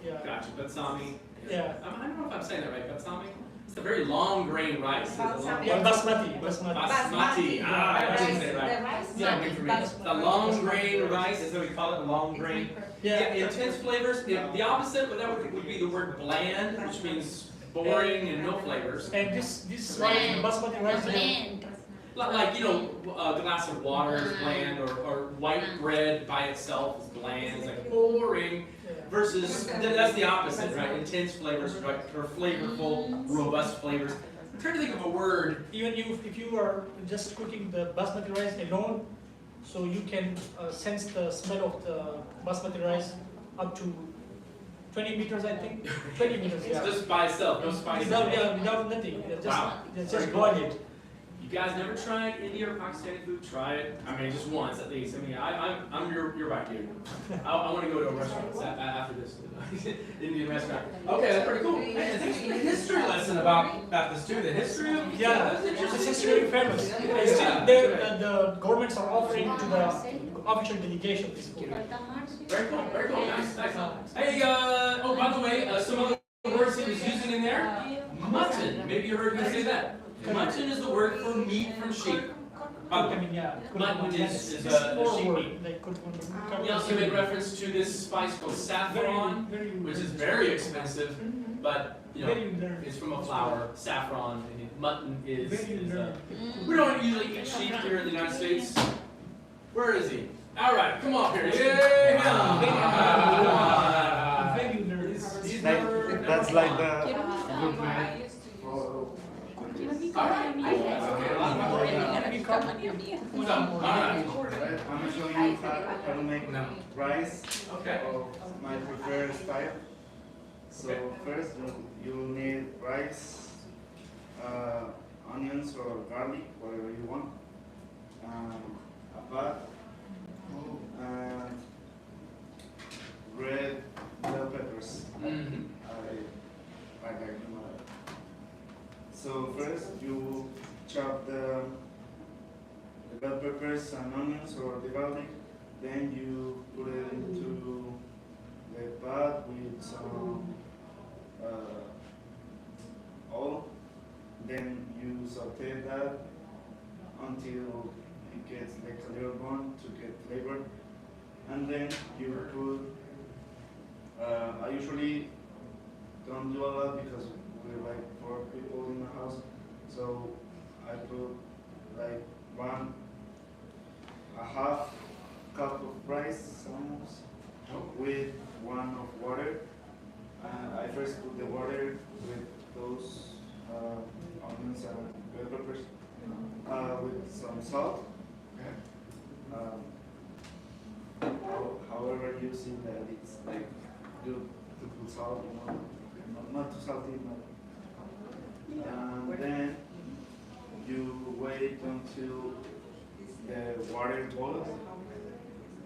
Yeah. Gotcha. Batsami. Yeah. I don't know if I'm saying that right. Batsami. It's a very long grain rice. It's a long- Yeah, basmati. Basmati. I didn't say it right. rice. Yeah, good for me. The long grain rice is what we call it. Long grain. Yeah, intense flavors. The opposite, that would be the word bland, which means boring and no flavors. And this rice, basmati rice, Blend. Like, you know, a glass of water is bland, or white bread by itself is bland. It's like boring. Versus, that's the opposite, right? Intense flavors, right? Or flavorful, robust flavors. I'm trying to think of a word. even if you are just cooking the basmati rice alone, so you can sense the smell of the basmati rice up to 20 meters, I think. 20 meters, yeah. Just by itself, no spices. Without nothing. Wow. Just boil it. You guys never tried Indian or Pakistani food? Try it. I mean, just once at least. I mean, I'm your right dude. I want to go to a restaurant after this. Indian restaurant. Okay, that's pretty cool. Hey, thanks for the history lesson about this too. The history of Yeah, this is very famous. Still, the governments are offering to the official delegation this food. Very cool, very cool. Nice, nice. Hey, oh, by the way, some other words he was using in there. Mutton. Maybe you heard me say that. Mutton is the word for meat from sheep. By the I way, mean, yeah. mutton is This sheep word, meat. like, We also made reference to this spice called saffron, which is very expensive, but you know, it's from a flower, saffron, and mutton is we don't usually eat sheep here in the United States. Where is he? All right, come on here. Yeah. He's never That's like the All right. Who's up? All right. I'm showing you how to make rice. Okay. Of my preferred style. So first you will need rice, onions or garlic, whatever you want, a pot, and red bell peppers. I like them. So first you chop the bell peppers and onions or the garlic, then you put it into the pot with some oil, then you saute that until it gets like a little burnt to get flavor, and then you put, I usually don't do a lot because we with like 4 people in my house. So I put like 1.5 cup of rice almost with 1 of water. And I first put the water with those onions and bell peppers with some salt. However, using that it's like good to put salt, not too salty, and then you wait until the water boils,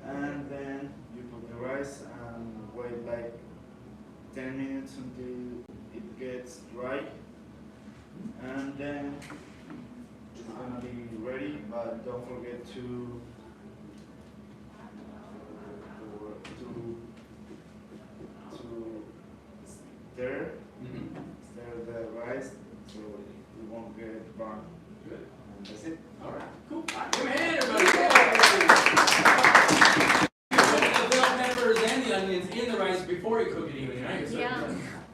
and then you put the rice and wait like 10 minutes until it gets dry, and then it's gonna be ready. But don't forget to stir the rice so it won't get burnt. Good. And that's it. All right. Cool. All right. Give me a hand, everybody. Put the bell peppers and the onions in the rice before you cook it, even, right? So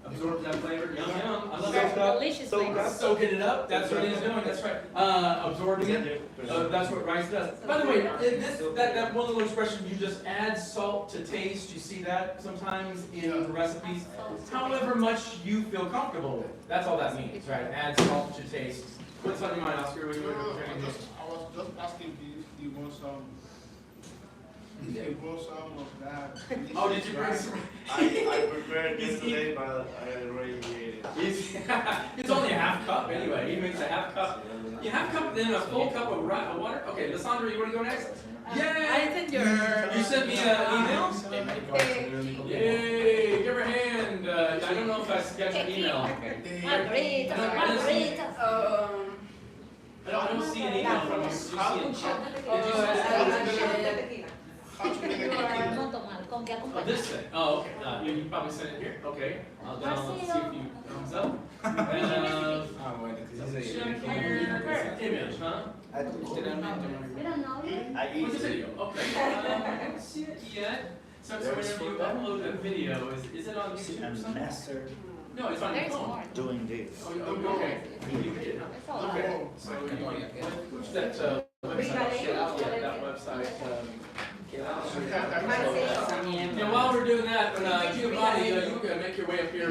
absorb that flavor. Yum, yum. I love that stuff. Delicious flavor. Soaking it up. That's what he's doing. That's right. Absorbing it. That's what rice does. By the way, that one little expression, you just add salt to taste. You see that sometimes in the recipes. However much you feel comfortable with. That's all that means, right? Add salt to taste. What's on your mind, Oscar? What are you I was just asking if you want some. You brought some of that. Oh, did you bring some? I prepared yesterday, but I already ate it. It's only a half cup anyway. He makes a half cup. You half cup, then a full cup of water. Okay, Lysandra, you want to go next? Yay! You sent me an email? Yay! Give her a hand. I don't know if I got your email. I don't see an email from you. Did you send it? Oh, this thing. Oh, okay. You probably sent it here. Okay. Let's see if you thumbs up. Image, huh? We don't know yet. What's the video? Okay. I don't see it yet. So whenever you upload a video, is it on YouTube or something? No, it's on your phone. Doing this. Oh, okay. You did, huh? Okay. So you want what's that website? That website. Now, while we're doing that, Giovanni, you can make your way up here.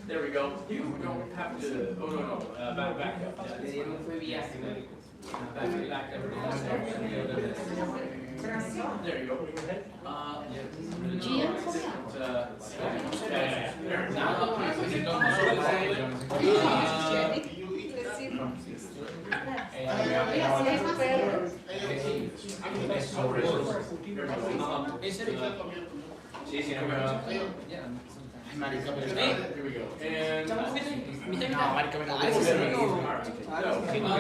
There we go. You don't have to. Oh no. Back up. Back there you go. Here we go. And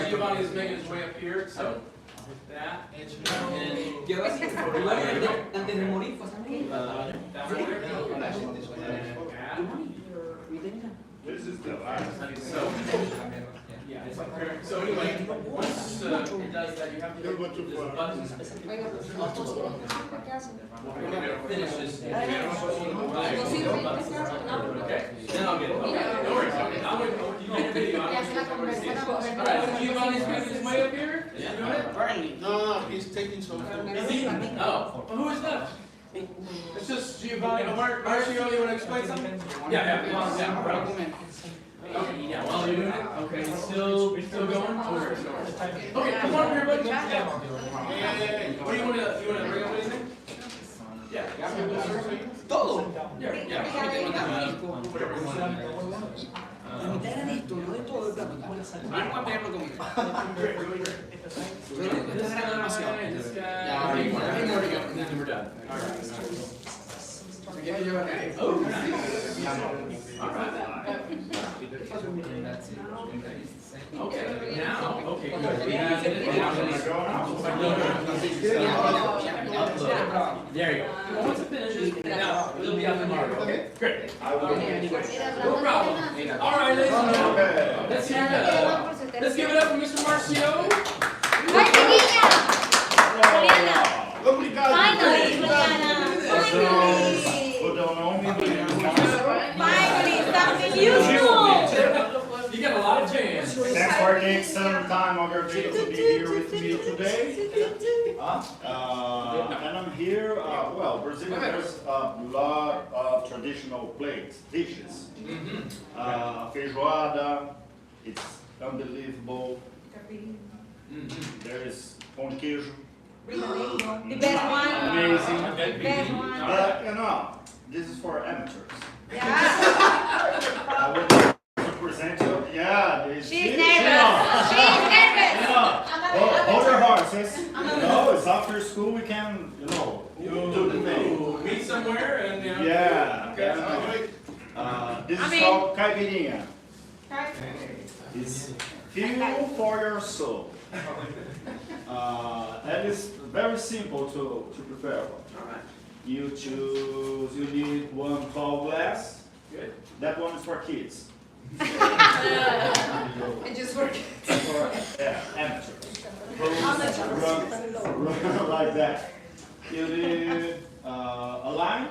Giovanni is making his way up here, so that. This is the last. So anyway, once it does that, you have to there's a button. We're gonna finish this. Okay, then I'll get it. Okay, no worries. You made a video. All right, Giovanni's making his way up here. Is he doing it? No, he's taking some. Is he? Oh, who is that? It's just Giovanni. Marcio, you want to explain something? Yeah. Okay, yeah, well, you're doing it. Okay, still going? Okay, come on here, buddy. What do you want to bring up anything? Yeah. Todo. Yeah. Whatever you want. We're done. All right. Oh, nice. All right. Okay, now, okay, good. We have it. There you go. Once it finishes, now it'll be up tomorrow. Okay, great. No problem. All right, ladies and gentlemen, let's give it up for Mr. Marcio. Finally, something useful. Thanks for taking some time of your day to be here with me today. And I'm here, well, Brazil has a lot of traditional plates, dishes. Feijoada, it's unbelievable. There is pão de queijo. The best one. Amazing. The best one. But, you know, this is for amateurs. Yeah. I would like to present you, yeah. She's nervous. She's nervous. Hold your horses. No, it's after school we can, you know, do the thing. Meet somewhere and, Yeah. Okay. This is called caipirinha. It's fuel for your soul. And it's very simple to prepare. You need one tall glass. Good. That one is for kids. And just for kids. Yeah, amateurs. Run like that. You need a lime,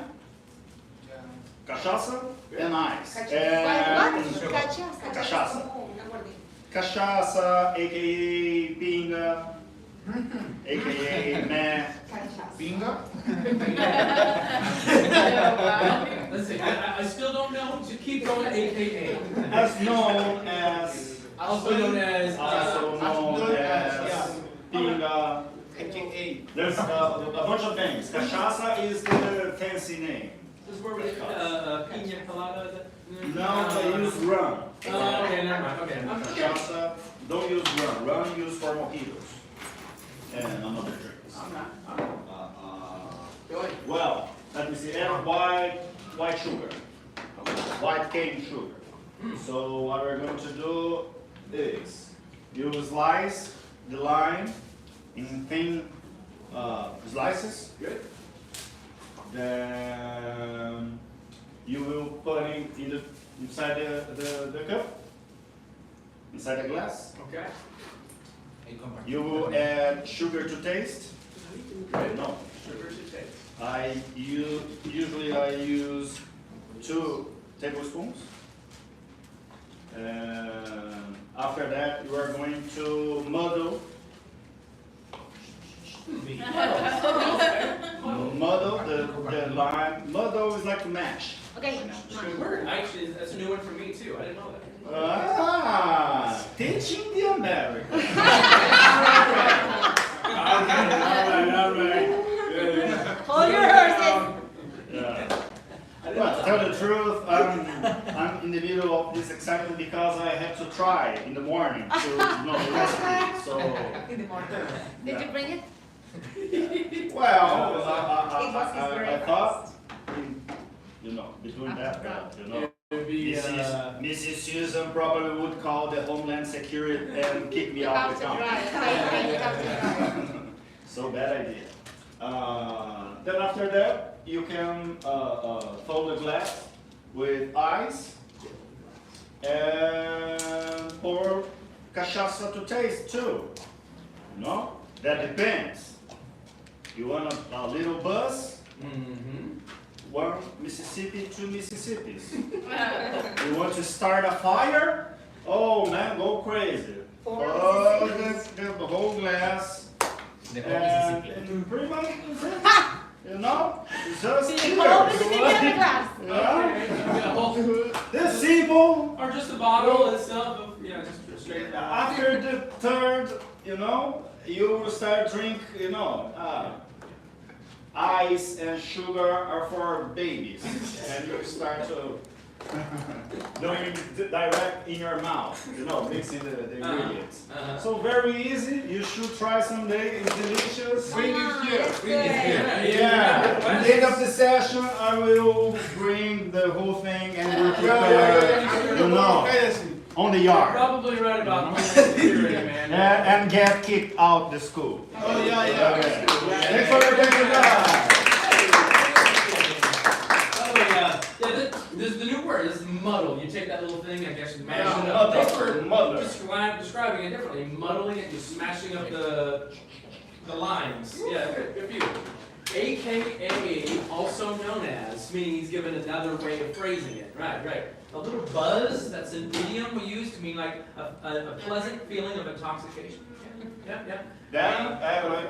cachaça, and ice. And cachaça. Cachaça, aka pinga, aka meh. Bingo? Let's see, I still don't know, so keep going, AKA. As known as. Also known as. Pinga. There's a bunch of names. Cachaça is the fancy name. This is where we, piña colada? No, they use rum. Oh, okay, never mind, okay. Cachaça, don't use rum. Rum used for mojitos and another drinks. Well, let me see. And white sugar, white cane sugar. So what we're going to do is you slice the lime in thin slices. Good. Then you will put it inside the cup, inside the glass. Okay. You will add sugar to taste. No. Sugar to taste. I usually use 2 tablespoons. And after that, you are going to muddle. Muddle the lime. Muddle is like to mash. Okay. That's a good word. Actually, that's a new one for me too. I didn't know that. Ah, teaching the American. All right. Hold your horses. Yeah. Well, to tell the truth, I'm in the middle of this excitement because I had to try in the morning to know the recipe. So. In the morning. Did you bring it? Well, I thought, you know, between that, you know, Mrs. Susan probably would call the Homeland Security and kick me out of the country. So bad idea. Then after that, you can fill the glass with ice and pour cachaça to taste too. You know, that depends. You want a little buzz? One Mississippi, 2 Mississippis. You want to start a fire? Oh man, go crazy. Oh, the whole glass. And pretty much, you know, just this simple. Or just a bottle itself of, just straight After the third, you know, you will start drink, you know, ice and sugar are for babies, and you start to doing it direct in your mouth, you know, mixing the ingredients. So very easy. You should try someday. It's delicious. Bring it here. Bring it here. Yeah. At the end of the session, I will bring the whole thing and we'll prepare, you know, on the yard. Probably right about security, man. And get kicked out the school. Oh, yeah. Okay. Thanks for your attention. This is the new word. This is muddle. You take that little thing, I guess, you mash it up. Muddler. Describing it differently. Muddling it, you're smashing up the limes. Yeah, good for you. AKA, also known as, meaning he's given another way of phrasing it. Right, right. A little buzz, that's an idiom we use to mean like a pleasant feeling of intoxication. Yeah. Then,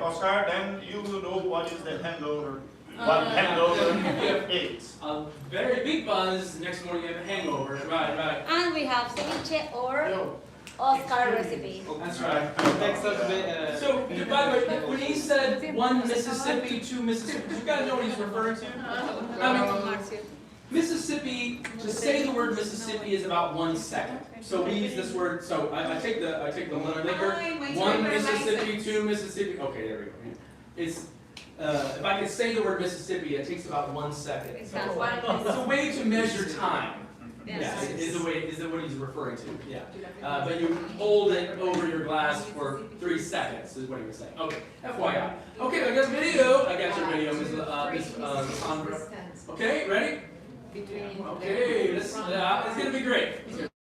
Oscar, then you will know what is the hangover. What hangover is. A very big buzz, next morning you have a hangover. Right. And we have ceviche or Oscar recipe. That's right. Next up, So, by the way, when he said one Mississippi, two Mississippi, you guys know what he's referring to? I mean, Mississippi, to say the word Mississippi is about 1 second. So we use this word, so I take the liquor, one Mississippi, two Mississippi, okay, there we go. It's, if I could say the word Mississippi, it takes about 1 second. So it's a way to measure time. Yeah, is what he's referring to, yeah. But you hold it over your glass for 3 seconds, is what he was saying. Okay, FYI. Okay, I got video. I got your video, Ms. Sandra. Okay, ready? Okay, it's gonna be great.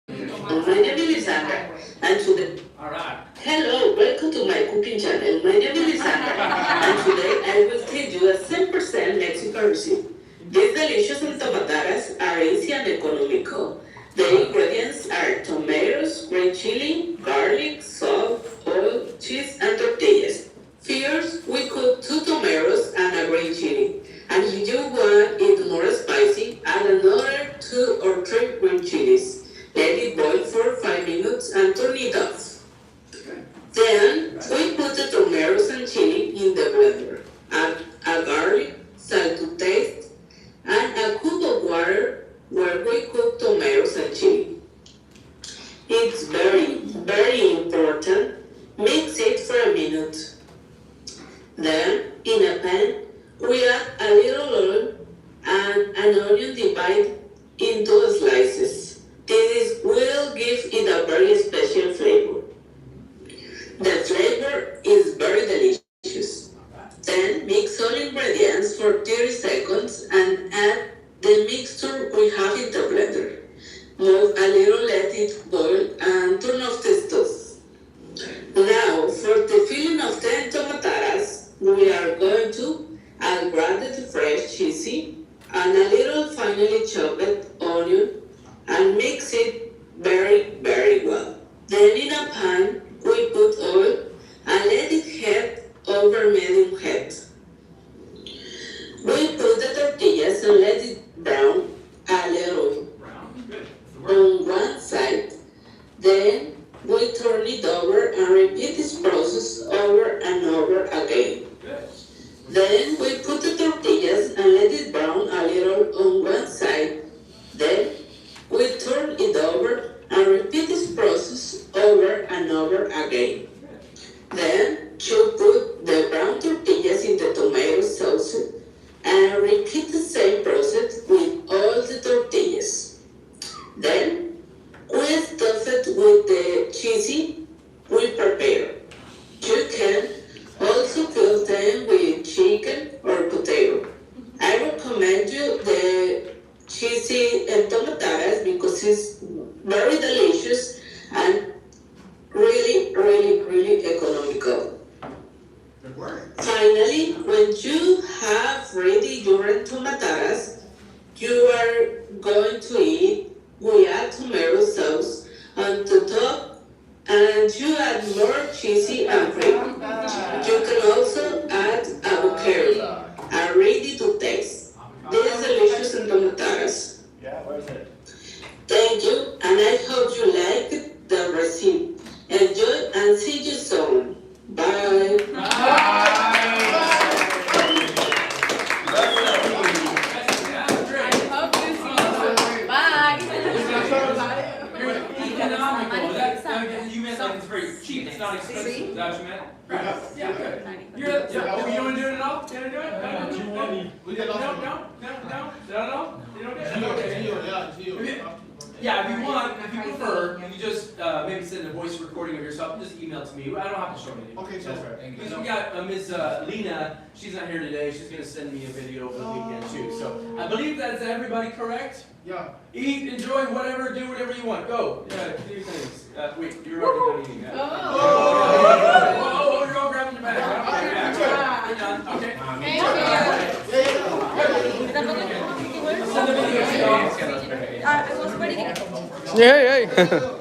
My name is Sandra, and today. All right. Hello, welcome to my cooking channel. My name is Sandra, and today I will teach you a 10% Mexican recipe. These delicious entomatadas are easy and economical. The ingredients are tomatoes, green chili, garlic, salt, oil, cheese, and tortillas. First, we cook 2 tomatoes and a green chili. And if you want it more spicy, add another 2 or 3 green chilies. Let it boil for 5 minutes and turn it off. Then, we put the tomatoes and chili in the blender. Add a garlic, salt to taste, and a cup of water where we cook tomatoes and chili. It's very important. Mix it for a minute. Then, in a pan, we add a little oil and an onion divided into slices. This will give it a very special flavor. The flavor is very delicious. Then mix all ingredients for 30 seconds and add the mixture we have in the blender. Move a little, let it boil, and turn off the stove. Now, for the filling of the entomatadas, we are going to add grated fresh cheese and a little finely chopped onion and mix it very well. Then in a pan, we put oil and let it heat over medium heat. We put the tortillas and let it brown a little on one side. Then we turn it over and repeat this process over and over again. Then we put the tortillas and let it brown a little on one side. Then we turn it over and repeat this process over and over again. Then you put the brown tortillas in the tomato sauce and repeat the same process with all the tortillas. Then we stuff it with the cheese we prepare. You can also fill them with chicken or potato. I recommend you the cheesy entomatadas because it's very delicious and really economical. Finally, when you have ready your entomatadas, you are going to eat. We add tomato sauce on the top and you add more cheesy and cream. You can also add avocado and ready to taste. These delicious entomatadas. Yeah, where is it? Thank you, and I hope you liked the recipe. Enjoy and see you soon. Bye. You meant like it's very cheap, it's not expensive, is that what you meant? Right. Yeah, good. You want to do it at all? You want to do it? No? You don't do it? Yeah, if you want, if you prefer, you can just maybe send a voice recording of yourself and just email it to me. I don't have to show anything. Okay, that's right. Because we got Ms. Lena, she's not here today, she's going to send me a video over the weekend too. So I believe that's everybody correct? Yeah. Eat, enjoy, whatever, do whatever you want. Go. Yeah, do your things. Wait, you're already done eating that. Oh, you're all grabbing your bag. Okay, yeah. Okay. Thank you. Everybody get Hey, hey.